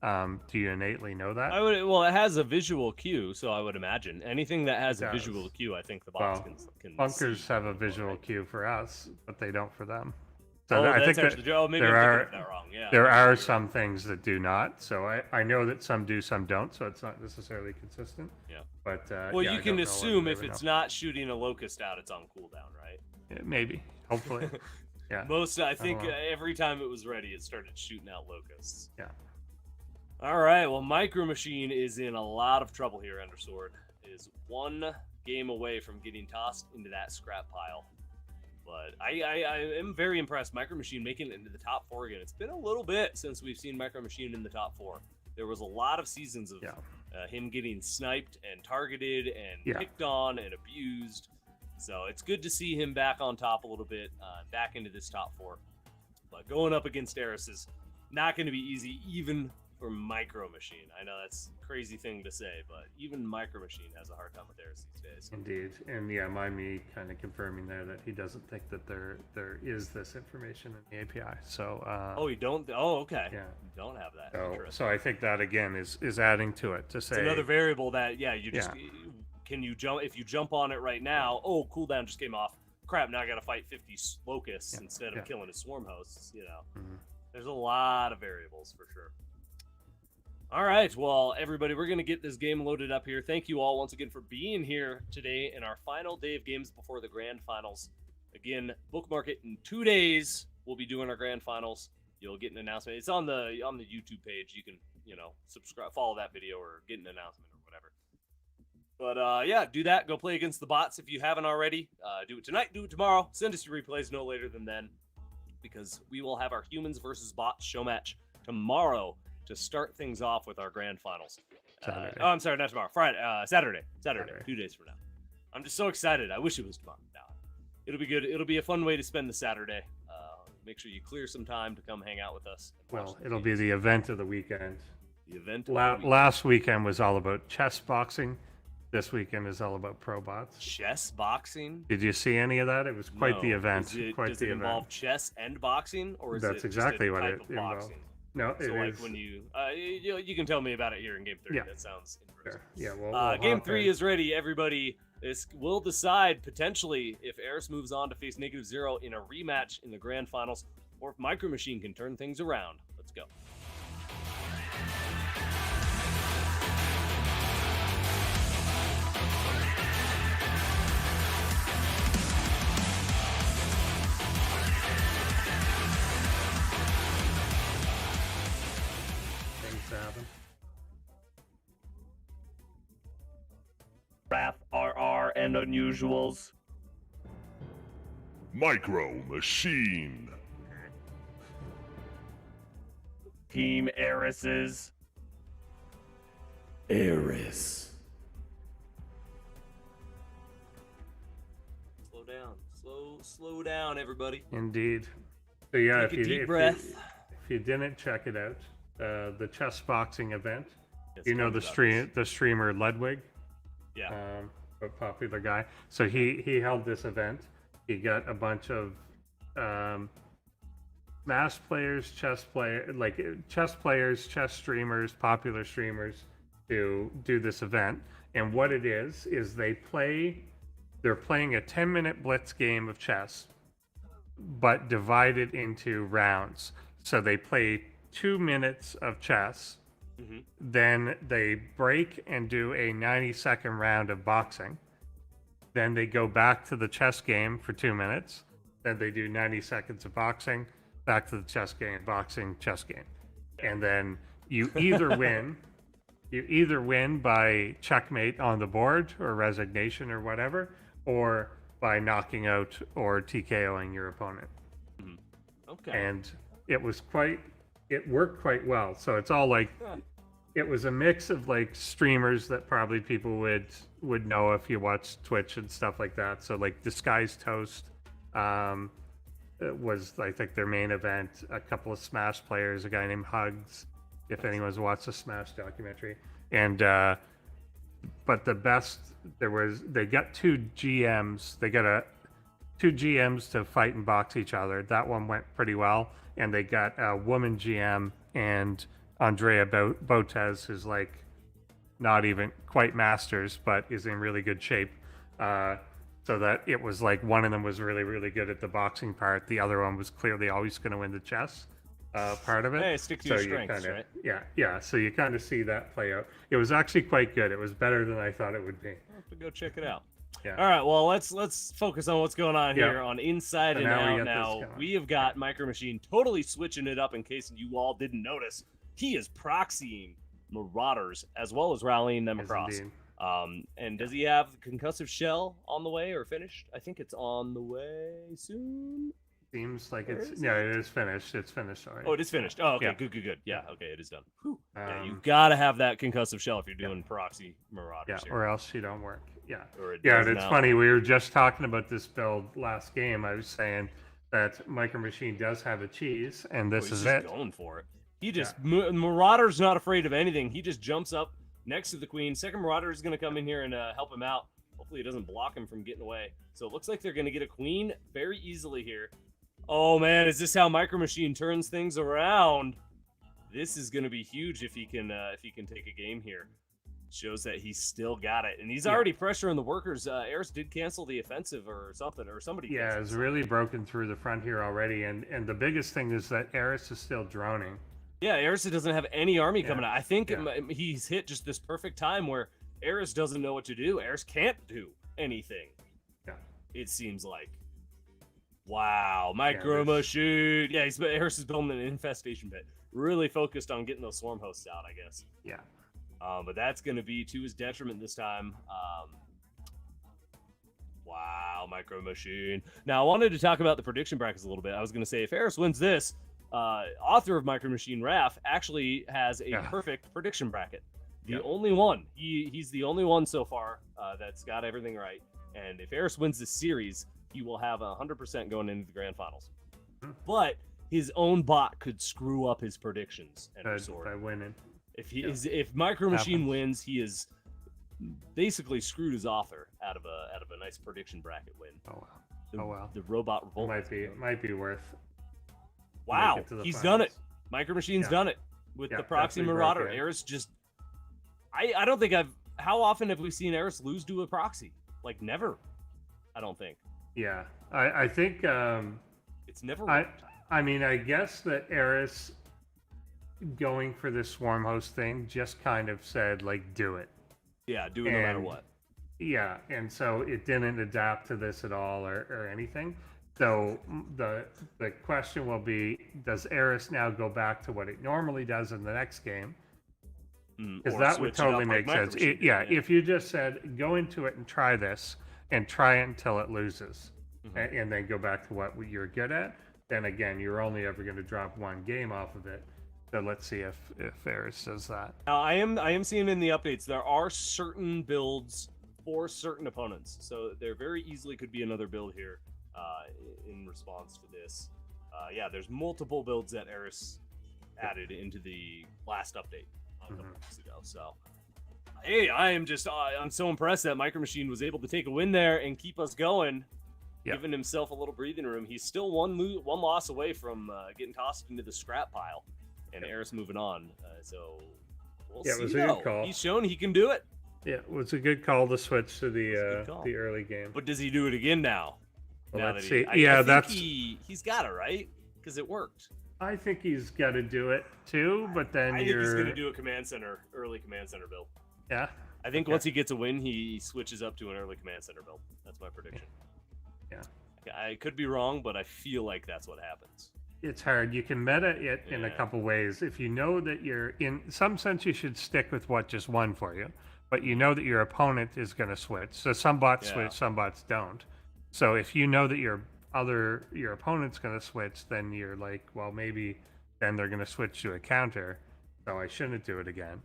Do you innately know that? Well, it has a visual cue, so I would imagine anything that has It a does. visual cue, I think the bots Well, can bunkers see have a more, visual right? cue for us, but they don't for them. So Oh, I that's think that actually true. Oh, maybe there I'm are thinking of that wrong. Yeah, there maybe are you're some right. things that do not. So I know that some do, some don't. So it's not necessarily consistent. Yeah. But Well, yeah, you I can don't know. assume I if never it's know. not shooting a locust out, it's on cooldown, right? Yeah, maybe, hopefully, yeah. I I think don't know. every time it was ready, it started shooting out locusts. Yeah. All right. Well, Micro Machine is in a lot of trouble here. Undersword is one game away from getting tossed into that scrap pile. But I am very impressed. Micro Machine making it into the top 4 again. It's been a little bit since we've seen Micro Machine in the top 4. There was a lot of seasons of him getting sniped and targeted and picked on and abused. So it's good to see him back on top a little bit, back into this top 4. But going up against Eris is not going to be easy, even for Micro Machine. I know that's a crazy thing to say, but even Micro Machine has a hard time with Eris these days. Indeed, and yeah, me kind of confirming there that he doesn't think that there is this information in the API. So oh, you don't? Oh, okay. Yeah, you don't have that. So I think that again is adding to it to say it's another variable that you just can you jump if you jump on it right now. Oh, cooldown just came off. Crap! Now I got to fight 50 locusts instead of killing a swarm hosts. There's a lot of variables for sure. All right, well, everybody, we're going to get this game loaded up here. Thank you all once again for being here today in our final day of games before the grand finals. Again, bookmark it in 2 days. We'll be doing our grand finals. You'll get an announcement. It's on the YouTube page. You can, subscribe, follow that video, or get an announcement or whatever. But yeah, do that. Go play against the bots if you haven't already. Do it tonight. Do it tomorrow. Send us your replays no later than then, because we will have our humans versus bots show match tomorrow to start things off with our grand finals. I'm sorry, not tomorrow. Friday, Saturday, 2 days from now. I'm just so excited. I wish it was tomorrow. No, it'll be good. It'll be a fun way to spend the Saturday. Make sure you clear some time to come hang out with us. Well, it'll be the event of the weekend. The event. Last weekend was all about chess boxing. This weekend is all about ProBots. Chess boxing? Did you see any of that? It was quite the event. Does it involve chess and boxing, or is That's it exactly just a what type it of involved. boxing? No, so like when you can tell me about it here in Game 3. Yeah. That sounds interesting. Sure. Yeah, we'll Game 3 is ready, everybody. This will decide potentially if Eris moves on to face -0 in a rematch in the grand finals, or if Micro Machine can turn things around. Let's go. Wrath, RR, and Unusuals. Micro Machine. Team Eris's Eris. Slow down. Slow down, everybody. Indeed. So yeah, Take a deep breath. If you didn't check it out, the chess boxing event, Yes, the streamer Ludwig, a popular guy. So he held this event. He got a bunch of Smash players, chess players, chess streamers, popular streamers to do this event. And what it is they're playing a 10-minute blitz game of chess, but divided into rounds. So they play 2 minutes of chess, then they break and do a 90-second round of boxing. Then they go back to the chess game for 2 minutes. Then they do 90 seconds of boxing, back to the chess game, boxing, chess game. And then you either win by checkmate on the board or resignation or whatever, or by knocking out or TKOing your opponent. Okay. And it worked quite well. So it's all like, it was a mix of like streamers that probably people would know if you watch Twitch and stuff like that. So like Disguised Toast was, I think, their main event. A couple of Smash players, a guy named Hugs, if anyone's watched the Smash documentary. And but the best, they got 2 GMs. They got two GMs to fight and box each other. That one went pretty well, and they got a woman GM and Andrea Botes, who's like not even quite masters, but is in really good shape. So that it was like one of them was really, really good at the boxing part. The other one was clearly always going to win the chess part of it. Hey, stick to so your you strengths, kinda, right? Yeah. So you kind of see that play out. It was actually quite good. It was better than I thought it would be. I'll have to go check it out. Yeah. All right, well, let's focus on what's going on Yeah. here on Inside So and now we Out. got this Now, going. we have got Micro Machine totally switching it up in case you all didn't notice. He is proxying Marauders as well as rallying them Yes, across. indeed. And does he have concussive shell on the way or finished? I think it's on the way soon. Seems like Where it's is it is finished. It's finished already. Oh, it is finished. Oh, okay, Yeah. good. Yeah, okay, it is done. Whew. Yeah, you've Um, got to have that concussive shell if you're doing proxy Marauders Yeah, here. or else you don't work. Yeah. Or it Yeah, does and it's not. funny. We were just talking about this build last game. I was saying that Micro Machine does have a cheese, and Oh, this he's is just it. going for it. He just Marauder's not afraid of anything. He just jumps up next to the queen. Second Marauder is going to come in here and help him out. Hopefully, it doesn't block him from getting away. So it looks like they're going to get a queen very easily here. Oh man, is this how Micro Machine turns things around? This is going to be huge if he can take a game here. Shows that he's still got it, and he's already pressuring the workers. Eris did cancel the offensive or something, or somebody. Yeah, canceled it's really broken through the front here already, and the biggest thing is that Eris is still droning. Yeah, Eris doesn't have any army coming out. I think Yeah. he's hit just this perfect time where Eris doesn't know what to do. Eris can't do anything. Yeah. It seems like. Wow, Micro Yeah, Machine. Yeah, Eris is building an infestation pit. Really focused on getting those swarm hosts out, I guess. Yeah. But that's going to be to his detriment this time. Wow, Micro Machine. Now, I wanted to talk about the prediction brackets a little bit. I was going to say, if Eris wins this, author of Micro Machine, Raph, actually has a perfect prediction bracket. The only one. He's the only one so far that's got everything right. And if Eris wins this series, he will have 100% going into the grand finals. But his own bot could screw up his predictions and By winning. if Micro Machine wins, he is basically screwed his author out of a nice prediction bracket win. Oh wow. The robot revolt Might be worth. Wow, make it to the he's finals. done it. Micro Machine's done it with the proxy definitely Marauder. broke in. Eris just I don't think how often have we seen Eris lose to a proxy? Like never. I don't think. Yeah, I think It's never worked. I mean, I guess that Eris going for this swarm host thing just kind of said like, do it. Yeah, do it no matter And- what. Yeah, and so it didn't adapt to this at all or anything. So the question will be, does Eris now go back to what it normally does in the next game? Because Or that switch would it totally up make like Micro sense. Machine did, Yeah, if you just said, go into it and try this, and try it until it loses, and then go back to what you're good at, then again, you're only ever going to drop one game off of it. So let's see if Eris does that. Now, I am seeing in the updates there are certain builds for certain opponents, so there very easily could be another build here in response to this. Yeah, there's multiple builds that Eris added into the last update a couple weeks ago. So, hey, I'm so impressed that Micro Machine was able to take a win there and keep us going, giving himself a little breathing room. He's still one loss away from getting tossed into the scrap pile, and Eris moving on. So we'll see. It was a good call. He's shown he can do it. Yeah, it was a good call to switch to good call. the early game. But does he do it again now? Well, Now let's that see. I think that's. he's got it right because it worked. I think he's got to do it too, but then I think you're. he's gonna do a early command center build. Yeah. I think once he gets a win, he switches up to an early command center build. That's my prediction. Yeah. I could be wrong, but I feel like that's what happens. It's hard. You can meta it in a Yeah. couple ways. If you know that you're in some sense, you should stick with what just won for you, but you know that your opponent is going to switch. So some bots switch, some bots don't. So if you know that your opponent's going to switch, then you're like, well, maybe then they're going to switch to a counter, so I shouldn't do it again.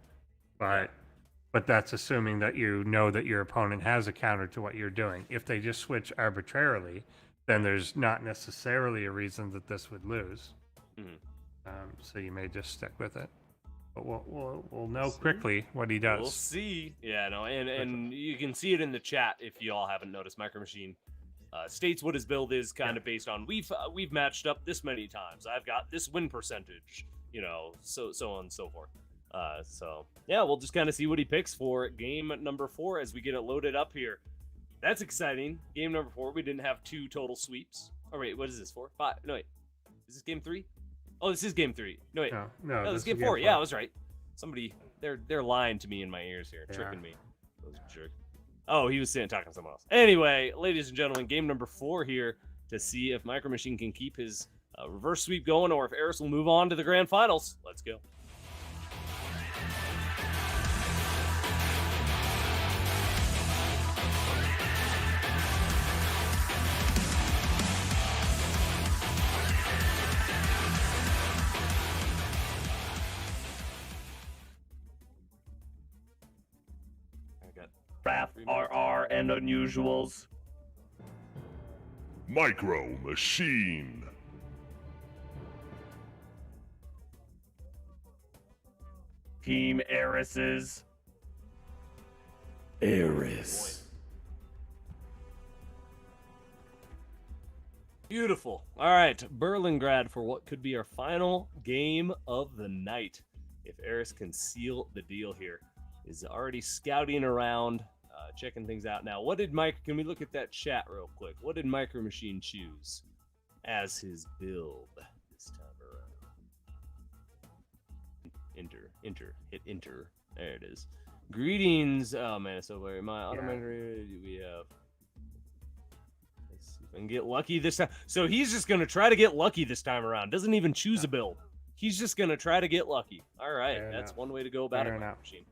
But that's assuming that you know that your opponent has a counter to what you're doing. If they just switch arbitrarily, then there's not necessarily a reason that this would lose. So you may just stick with it. But we'll know quickly what he does. We'll see. Yeah, no, and you can see it in the chat if you all haven't noticed. Micro Machine States what his build is kind of based on we've matched up this many times. I've got this win percentage, so on and so forth. So yeah, we'll just kind of see what he picks for game number 4 as we get it loaded up here. That's exciting. Game number 4. We didn't have 2 total sweeps. Oh wait, what is this for? 5? No wait, is this game 3? Oh, this is game 3. No wait, no, this is game 4. Yeah, I was right. Somebody, they're lying to me in my ears here, tricking me. Those jerks. Oh, he was talking to someone else. Anyway, ladies and gentlemen, game number 4 here to see if Micro Machine can keep his reverse sweep going or if Eris will move on to the grand finals. Let's go. Rap, RR, and unusuals. Micro Machine. Team Eris's. Eris. Beautiful. All right, Berlingrad for what could be our final game of the night. If Eris can seal the deal here, is already scouting around, checking things out now. Can we look at that chat real quick? What did Micro Machine choose as his build this time around? Hit enter. There it is. Greetings. Oh man, it's so very my automated. We have. Let's see if I can get lucky this time. So he's just gonna try to get lucky this time around. Doesn't even choose a build. He's just gonna try to get lucky. All right, that's one way to go about it. Micro Machine.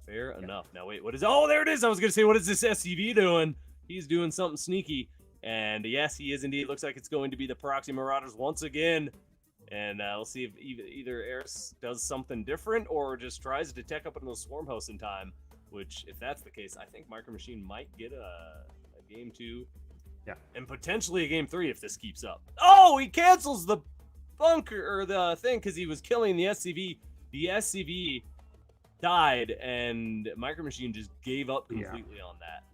Fair enough. Now wait, what is? Oh, there it is. I was gonna say, what is this SCV doing? He's doing something sneaky, and yes, he is indeed. Looks like it's going to be the Proxy Marauders once again, and we'll see if either Eris does something different or just tries to tech up into the Swarm House in time. Which, if that's the case, I think Micro Machine might get a game 2, and potentially a game 3 if this keeps up. Oh, he cancels the bunker or the thing because he was killing the SCV. The SCV died, and Micro Machine just gave up completely on that.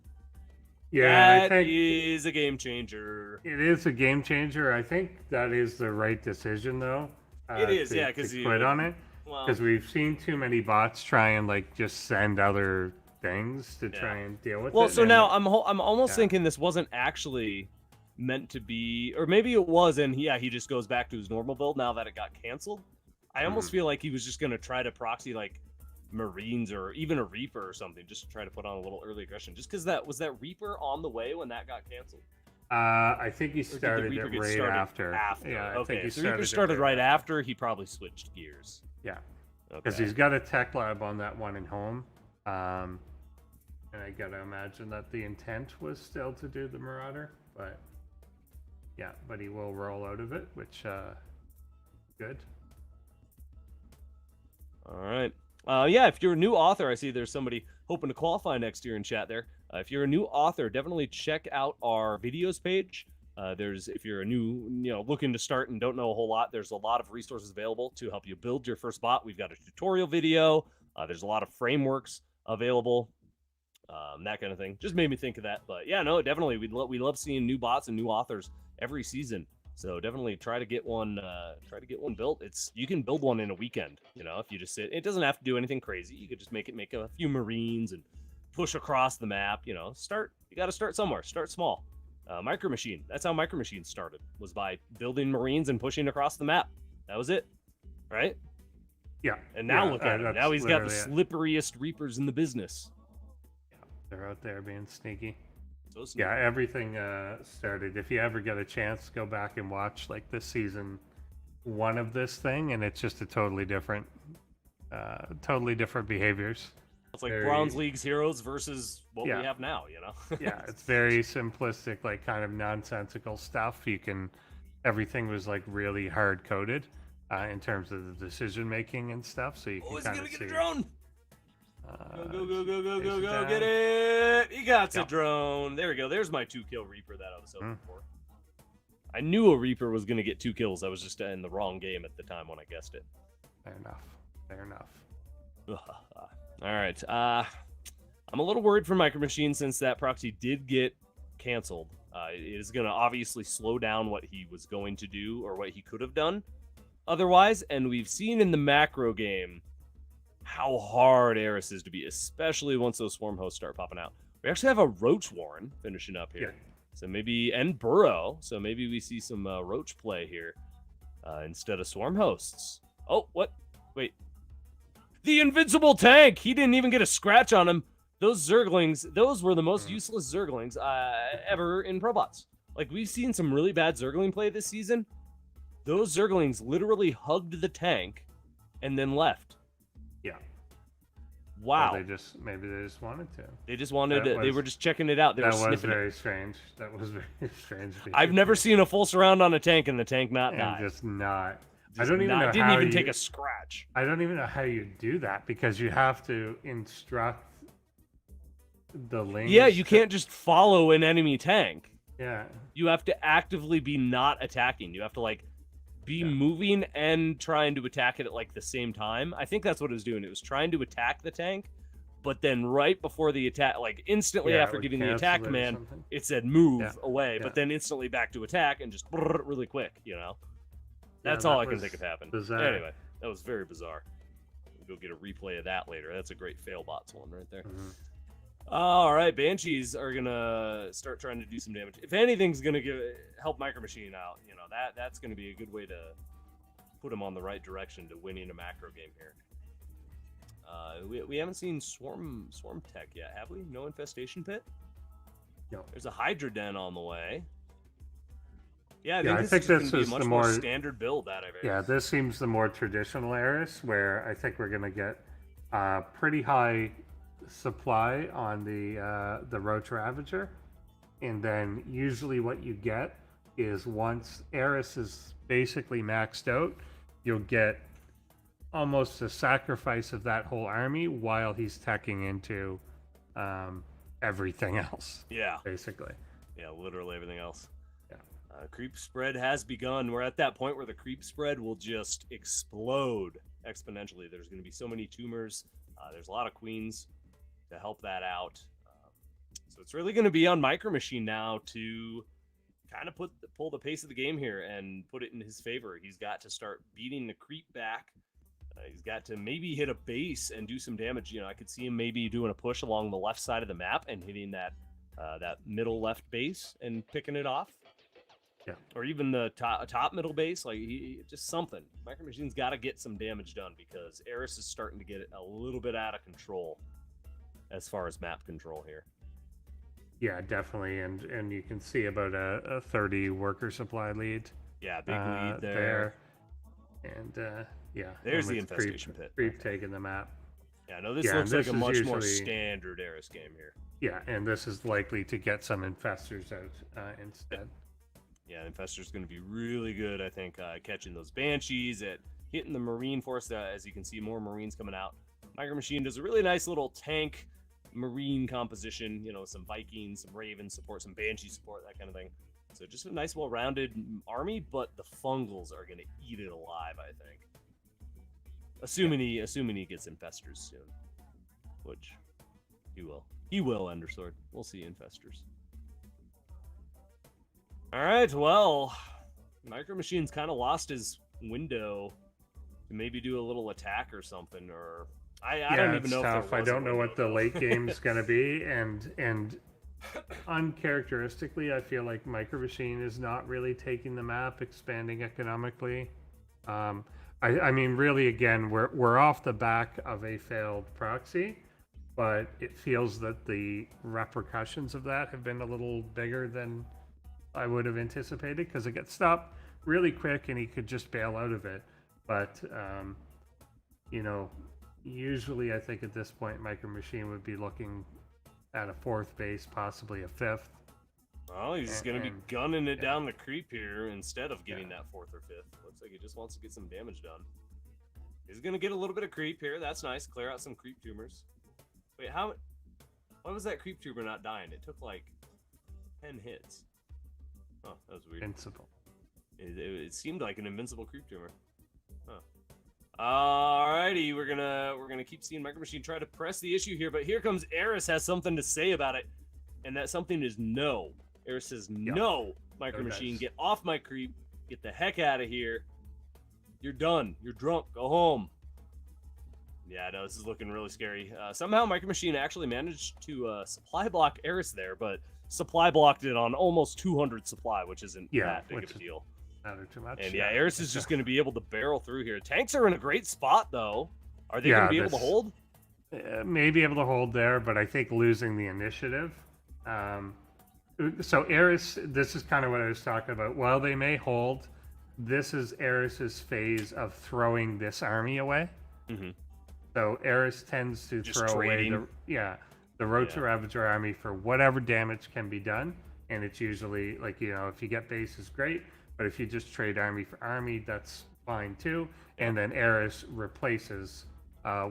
Yeah, that I think is a game changer. It is a game changer. I think that is the right decision, though. It is, because you quit on it. Because we've seen too many bots try and just send other things to try and deal with it. Well, so now I'm almost thinking this wasn't actually meant to be, or maybe it was, and he just goes back to his normal build now that it got canceled. I almost feel like he was just gonna try to proxy Marines or even a Reaper or something, just to try to put on a little early aggression. Just because that Reaper on the way when that got canceled. I think he started it right after. Yeah, okay. If the Reaper started right after, he probably switched gears. Yeah, because he's got a tech lab on that one in home, and I gotta imagine that the intent was still to do the Marauder, but he will roll out of it, which good. All right. If you're a new author, I see there's somebody hoping to qualify next year in chat there. If you're a new author, definitely check out our videos page. If you're a new, looking to start and don't know a whole lot, there's a lot of resources available to help you build your first bot. We've got a tutorial video. There's a lot of frameworks available, that kind of thing. Just made me think of that. But yeah, no, definitely. We love seeing new bots and new authors every season. So definitely try to get one built. You can build one in a weekend, if you just sit. It doesn't have to do anything crazy. You could just make a few Marines and push across the map, you got to start somewhere. Start small. Micro Machine. That's how Micro Machine started, was by building Marines and pushing across the map. That was it. Right? Yeah. And now look at him. Now he's got the slipperiest Reapers in the business. Yeah, they're out there being sneaky. So sneaky. Yeah, everything started. If you ever get a chance, go back and watch this season 1 of this thing, and it's just a totally different behaviors. It's like Bronze League's heroes versus what we have now, Yeah, it's very simplistic, kind of nonsensical stuff. Everything was really hard coded in terms of the decision making and stuff. So you can kind of see. Get a drone. Go get it! He got a drone. There we go. There's my 2-kill Reaper that I was hoping for. I knew a Reaper was going to get 2 kills. I was just in the wrong game at the time when I guessed it. Fair enough. All right. I'm a little worried for Micro Machine since that proxy did get canceled. It is going to obviously slow down what he was going to do or what he could have done otherwise. And we've seen in the macro game how hard Eris is to beat, especially once those swarm hosts start popping out. We actually have a Roach Warren finishing up here. Yeah. So maybe, and Burrow. So maybe we see some Roach play here instead of swarm hosts. Oh, what? Wait. The invincible tank! He didn't even get a scratch on him. Those Zerglings, those were the most useless Zerglings ever in ProBots. Like, we've seen some really bad Zergling play this season. Those Zerglings literally hugged the tank and then left. Yeah. Wow. Well, maybe they just wanted to. They just wanted to, they were just checking it out. They were was sniffing very it. strange. That was very strange. I've never seen a full surround on a tank and the tank not die. Just not. Just I don't even know didn't how even you, take a scratch. I don't even know how you do that because you have to instruct the link. Yeah, you can't just follow an enemy tank. Yeah. You have to actively be not attacking. You have to like be moving and trying to attack it at like the same time. I think that's what it was doing. It was trying to attack the tank, but then right before the attack, like instantly after giving the attack command, it said move away, but then instantly back to attack and just really quick, you know? That's all I can think of happened. Bizarre. Anyway, that was very bizarre. We'll go get a replay of that later. That's a great Failbots one right there. Mm-hmm. All right, Banshees are gonna start trying to do some damage. If anything's gonna help Micro Machine out, you know, that's gonna be a good way to put him on the right direction to winning a macro game here. We haven't seen Swarm Tech yet, have we? No Infestation Pit? No. There's a Hydra Den on the way. Yeah, I this think is this gonna be is a much the more more standard build out of it. Yeah, this seems the more traditional Eris, where I think we're gonna get pretty high supply on the Roach Ravager, and then usually what you get is once Eris is basically maxed out, you'll get almost a sacrifice of that whole army while he's teching into everything else. Yeah, basically. Yeah, literally everything else. Yeah. Creep spread has begun. We're at that point where the creep spread will just explode exponentially. There's going to be so many tumors. There's a lot of queens to help that out. So it's really going to be on Micro Machine now to kind of pull the pace of the game here and put it in his favor. He's got to start beating the creep back. He's got to maybe hit a base and do some damage. You know, I could see him maybe doing a push along the left side of the map and hitting that middle left base and picking it off. Yeah. Or even the top middle base, like just something. Micro Machine's got to get some damage done because Eris is starting to get a little bit out of control as far as map control here. Yeah, definitely, and you can see about a 30 worker supply lead. Yeah, big lead there. And yeah, there's the infestation pit. Creep taking the map. Yeah, no, this looks like a much more standard Eris game here. Yeah, and this is likely to get some infestors out instead. Yeah, Infestor's going to be really good, I think, catching those Banshees, at hitting the Marine Force. As you can see, more Marines coming out. Micro Machine does a really nice little tank Marine composition, you know, some Vikings, some Ravens support, some Banshee support, that kind of thing. So just a nice, well-rounded army, but the Fungals are going to eat it alive, I think. Assuming he gets Infestors soon, which he will. He will, Endersword. We'll see Infestors. All right, well, Micro Machine's kind of lost his window to maybe do a little attack or something, or I don't even know tough. if there was I don't know what the late game's going to be, and uncharacteristically, I feel like Micro Machine is not really taking the map, expanding economically. I mean, really, again, we're off the back of a failed proxy, but it feels that the repercussions of that have been a little bigger than I would have anticipated, because it gets stopped really quick and he could just bail out of it. But you know, usually I think at this point Micro Machine would be looking at a fourth base, possibly a fifth. Well, he's going to be gunning it down the creep here instead of getting that fourth or fifth. Looks like he just wants to get some damage done. He's going to get a little bit of creep here. That's nice. Clear out some creep tumors. Wait, why was that creep tumor not dying? It took like 10 hits. Oh, that was weird. Invincible. It seemed like an invincible creep tumor. Huh. Alrighty, we're gonna keep seeing Micro Machine try to press the issue here, but here comes Eris has something to say about it, and that something is no. Eris says, no, Micro Machine, get off my creep. Get the heck out of here. You're done. You're drunk. Go home. Yeah, no, this is looking really scary. Somehow Micro Machine actually managed to supply block Eris there, but supply blocked it on almost 200 supply, which isn't that big of a deal. Not too much. And yeah, Eris is just going to be able to barrel through here. Tanks are in a great spot, though. Are they going to be able to hold? Maybe able to hold there, but I think losing the initiative. So Eris, this is kind of what I was talking about. While they may hold, this is Eris's phase of throwing this army away. Mm-hmm. So Eris tends to Just throw trading. away the Road to Ravager army for whatever damage can be done, and it's usually like, you know, if you get base is great, but if you just trade army for army, that's fine too. And then Eris replaces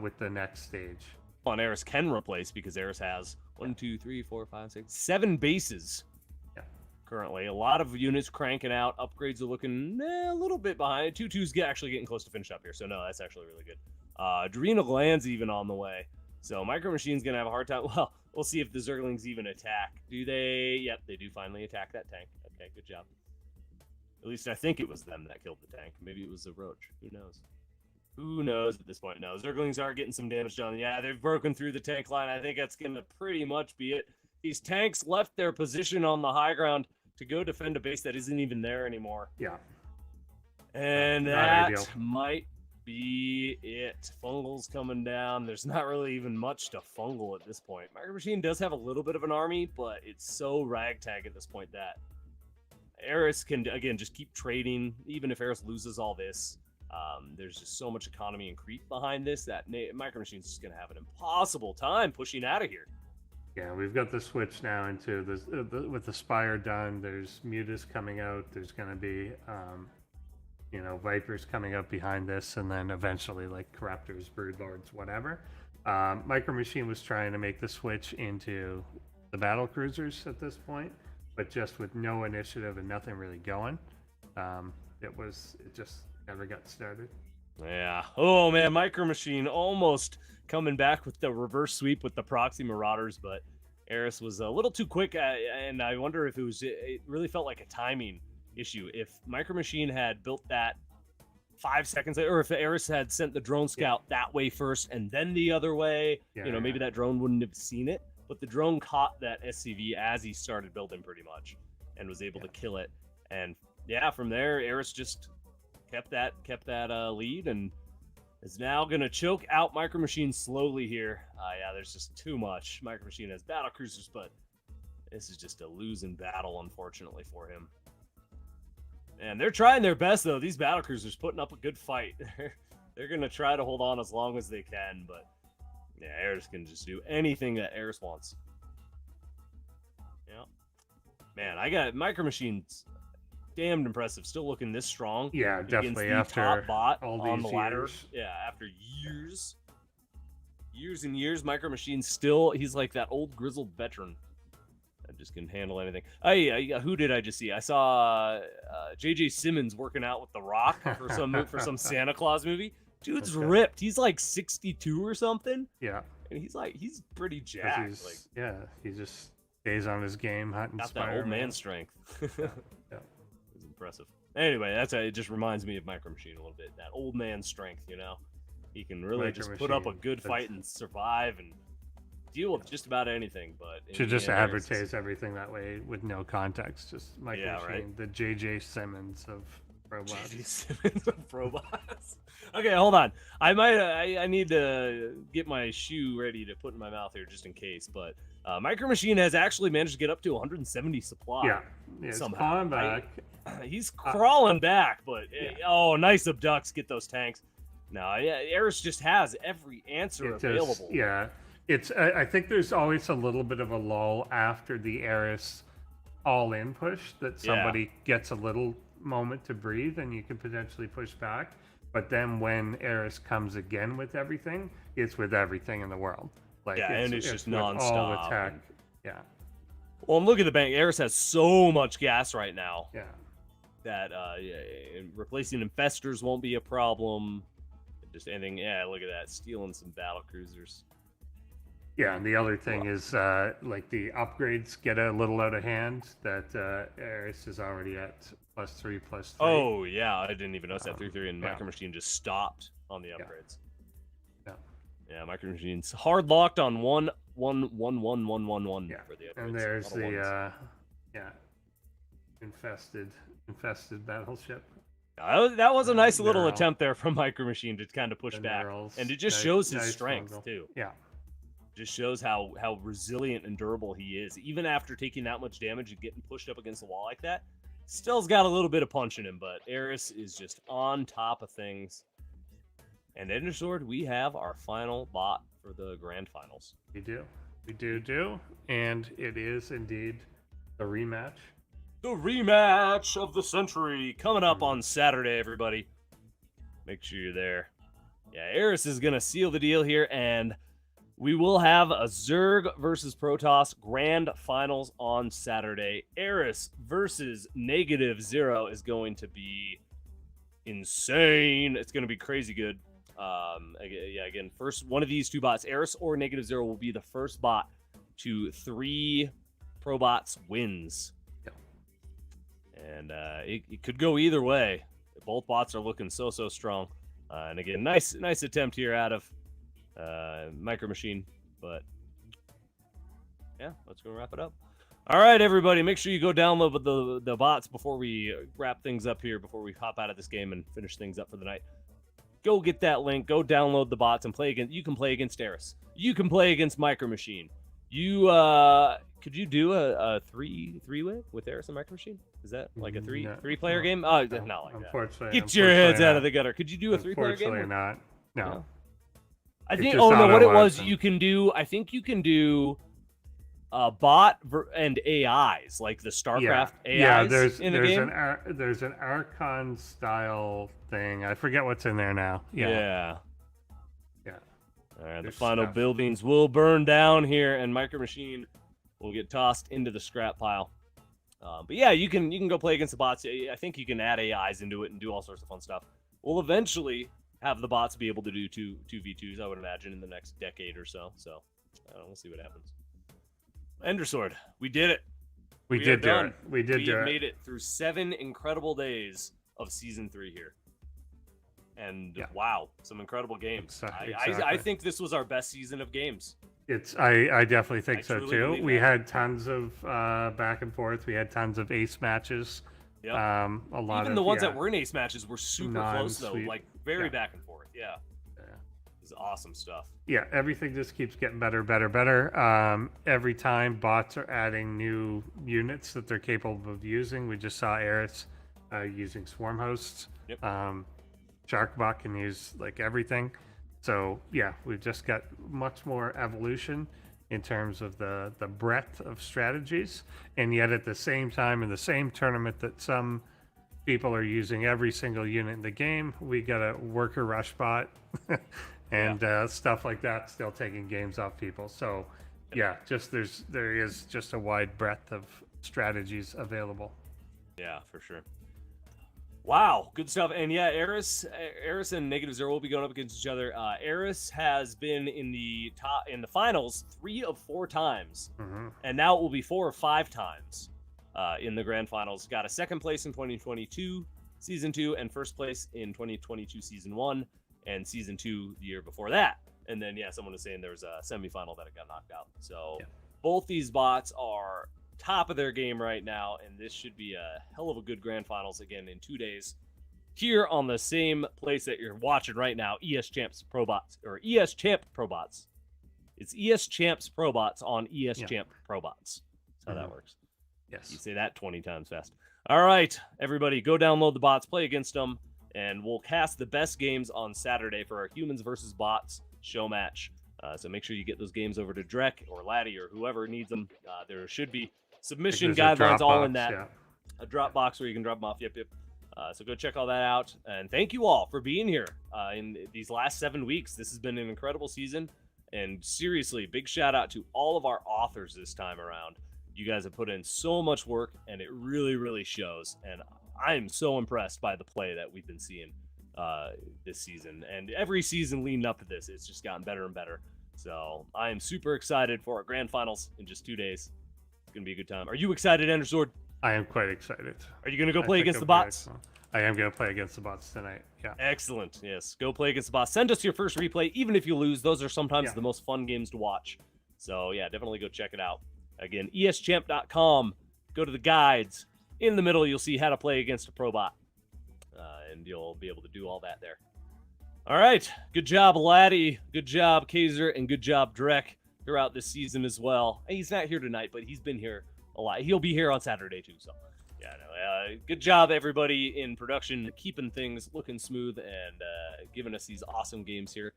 with the next stage. On Eris can replace because Eris has 1, 2, 3, 4, 5, 6, 7 bases. Currently, a lot of units cranking out. Upgrades are looking a little bit behind. 2-2's actually getting close to finish up here, so no, that's actually really good. Adrenal Gland's even on the way, so Micro Machine's gonna have a hard time. Well, we'll see if the Zerglings even attack. Do they? Yep, they do finally attack that tank. Okay, good job. At least I think it was them that killed the tank. Maybe it was the Roach. Who knows? Who knows at this point? No, Zerglings are getting some damage done. Yeah, they've broken through the tank line. I think that's gonna pretty much be it. These tanks left their position on the high ground to go defend a base that isn't even there anymore. Yeah. And Not that ideal. might be it. Fungal's coming down. There's not really even much to fungal at this point. Micro Machine does have a little bit of an army, but it's so ragtag at this point that Eris can, again, just keep trading. Even if Eris loses all this, there's just so much economy and creep behind this that Micro Machine's just going to have an impossible time pushing out of here. Yeah, we've got the switch now into this with the Spire done. There's Mutas coming out. There's going to be, you know, Vipers coming up behind this, and then eventually like Corruptors, Broodlords, whatever. Micro Machine was trying to make the switch into the battle cruisers at this point, but just with no initiative and nothing really going, it just never got started. Yeah. Oh man, Micro Machine almost coming back with the reverse sweep with the proxy Marauders, but Eris was a little too quick, and I wonder if it really felt like a timing issue. If Micro Machine had built that 5 seconds later, or if Eris had sent the drone scout that way first and then the other way, maybe that drone wouldn't have seen it. But the drone caught that SCV as he started building pretty much and was able to kill it. And yeah, from there, Eris just kept that lead and is now going to choke out Micro Machine slowly here. Yeah, there's just too much. Micro Machine has battle cruisers, but this is just a losing battle, unfortunately, for him. And they're trying their best, though. These battle cruisers putting up a good fight. They're going to try to hold on as long as they can, but yeah, Eris can just do anything that Eris wants. Yeah. Man, I got Micro Machines damned impressive. Still looking this strong. Yeah, definitely against the after top bot all on these the ladder. years. Yeah, after years and years, Micro Machine's still, he's like that old grizzled veteran that just can handle anything. Who did I just see? I saw JJ Simmons working out with The Rock for some Santa Claus movie. Dude's ripped. He's like 62 or something. Yeah. And he's pretty jacked. He just stays on his game, hunting got Spire. that old man strength. Yeah. It's impressive. Anyway, it just reminds me of Micro Machine a little bit. That old man strength, He can really Micro just put up a Machine, good fight and survive and deal with just about anything. But Should just advertise everything that way with no context. Just Micro Machine, the JJ Simmons of ProBots. JJ Simmons of ProBots. Okay, hold on. I need to get my shoe ready to put in my mouth here just in case. But Micro Machine has actually managed to get up to 170 supply. Yeah, it's falling back. He's crawling back, but nice abducts. Get those tanks. No, Eris just has every answer available. I think there's always a little bit of a lull after the Eris all-in push that somebody gets a little moment to breathe and you can potentially push back. But then when Eris comes again with everything, it's with everything in the world. And it's just with nonstop. all attack. Well, and look at the bank. Eris has so much gas right now. Yeah. That replacing infestors won't be a problem. Just anything. Yeah, look at that. Stealing some battle cruisers. Yeah, and the other thing is like the upgrades get a little out of hand. That Eris is already at +3, +3. Oh yeah, I didn't even notice that 3-3, and yeah. Micro Machine just stopped on the Yeah. upgrades. Yeah. Yeah, Micro Machine's hard locked on 1-1-1-1-1-1-1 Yeah. for the upgrades. And there's All ones. yeah, infested battleship. That was a nice little Neural. attempt there from Micro Machine to kind of push The back, Neurals. and it just Nice- shows his nice strength fungal. too. Yeah. Just shows how resilient and durable he is, even after taking that much damage and getting pushed up against the wall like that. Still's got a little bit of punch in him, but Eris is just on top of things. And Endersword, we have our final bot for the grand finals. We do, and it is indeed a rematch. The rematch of the century coming up on Saturday, everybody. Make sure you're there. Yeah, Eris is going to seal the deal here, and we will have a Zerg versus Protoss grand finals on Saturday. Eris versus -0 is going to be insane. It's going to be crazy good. Again, first one of these two bots, Eris or -0, will be the first bot to 3 ProBots wins. And it could go either way. Both bots are looking so strong. And again, nice attempt here out of Micro Machine. But yeah, let's go wrap it up. All right, everybody, make sure you go download the bots before we wrap things up here, before we hop out of this game and finish things up for the night. Go get that link. Go download the bots and play against. You can play against Eris. You can play against Micro Machine. You could you do a three-way with Eris and Micro Machine? Is that like a three-player game? Oh, not like that. Unfortunately, Get your heads out of the gutter. Could you do a 3-player game? Unfortunately, not. No. I It's think. just Oh no, what it was, auto-action. you can do. I think you can do bot and AIs, like the StarCraft AIs Yeah, there's in the game. there's an Archon style thing. I forget what's in there now. Yeah. All right, the There's final stuff. buildings will burn down here, and Micro Machine will get tossed into the scrap pile. But yeah, you can go play against the bots. I think you can add AIs into it and do all sorts of fun stuff. We'll eventually have the bots be able to do 2v2s, I would imagine, in the next decade or so. So we'll see what happens. Endersword, we did it. We are did do done. it. We did We do have it. made it through 7 incredible days of Season 3 here. And Yeah. wow, some incredible games. Exactly. I think this was our best season of games. I definitely think I so truly too. believe We that. had tons of back and forth. We had tons of ace matches. Yep. A lot Even of the ones yeah. that were in ace matches were super close though, Non-sweep. like very Yeah. back and forth. Yeah, it was awesome stuff. Yeah, everything just keeps getting better. Every time bots are adding new units that they're capable of using. We just saw Eris using swarm hosts. Yep. Sharkbot can use like everything. So yeah, we've just got much more evolution in terms of the breadth of strategies, and yet at the same time, in the same tournament that some people are using every single unit in the game, we got a worker rush bot and stuff like that still taking games off people. So yeah, just there is just a wide breadth of strategies available. Yeah, for sure. Wow, good stuff. And yeah, Eris and -0 will be going up against each other. Eris has been in the finals 3 of 4 times, and now it will be 4 or 5 times in the grand finals. Got a second place in 2022 season 2, and first place in 2022 season 1, and season 2 the year before that. And then yeah, someone was saying there was a semifinal that it got knocked out. So both these bots are top of their game right now, and this should be a hell of a good grand finals again in 2 days here on the same place that you're watching right now, ES Champs ProBots, or ES Champ ProBots. It's ES Champs ProBots on ES Champ ProBots. That's how that works. Yes. You say that 20 times fast. All right, everybody, go download the bots, play against them, and we'll cast the best games on Saturday for our humans versus bots show match. So make sure you get those games over to Drek or Laddie or whoever needs them. There should be submission There's a guidelines all in Dropbox, that. yeah. A drop box where you can drop them off. Yep. So go check all that out. And thank you all for being here in these last 7 weeks. This has been an incredible season. And seriously, big shout out to all of our authors this time around. You guys have put in so much work, and it really, really shows. And I'm so impressed by the play that we've been seeing this season. And every season leading up to this, it's just gotten better and better. So I am super excited for our grand finals in just 2 days. It's gonna be a good time. Are you excited, Endersword? I am quite excited. Are you gonna go I play think against the I'm very bots? excited. I am going to play against the bots tonight. Yeah. Excellent. Yes, go play against the bots. Send us your first replay, even if you lose. Those are sometimes Yeah. the most fun games to watch. So yeah, definitely go check it out. Again, eschamp.com. Go to the guides. In the middle, you'll see how to play against a ProBot, and you'll be able to do all that there. All right. Good job, Laddie. Good job, Kaiser, and good job, Drek, throughout this season as well. He's not here tonight, but he's been here a lot. He'll be here on Saturday too. So yeah, no, good job, everybody in production, keeping things looking smooth and giving us these awesome games here.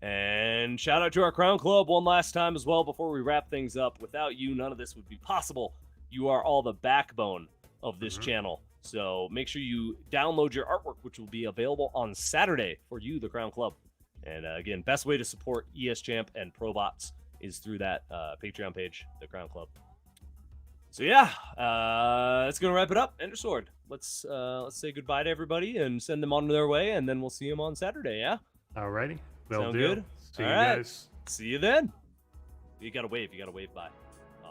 And shout out to our Crown Club one last time as well before we wrap things up. Without you, none of this would be possible. You are all the backbone of this channel. So make sure you download your artwork, which will be available on Saturday for you, the Crown Club. And again, best way to support ESChamp and ProBots is through that Patreon page, the Crown Club. So yeah, that's gonna wrap it up. Endersword. Let's say goodbye to everybody and send them on their way, and then we'll see them on Saturday. Yeah. Alrighty. Will Sound do. good? See All you right. guys. See you then. You gotta wave. You gotta wave bye. Aw.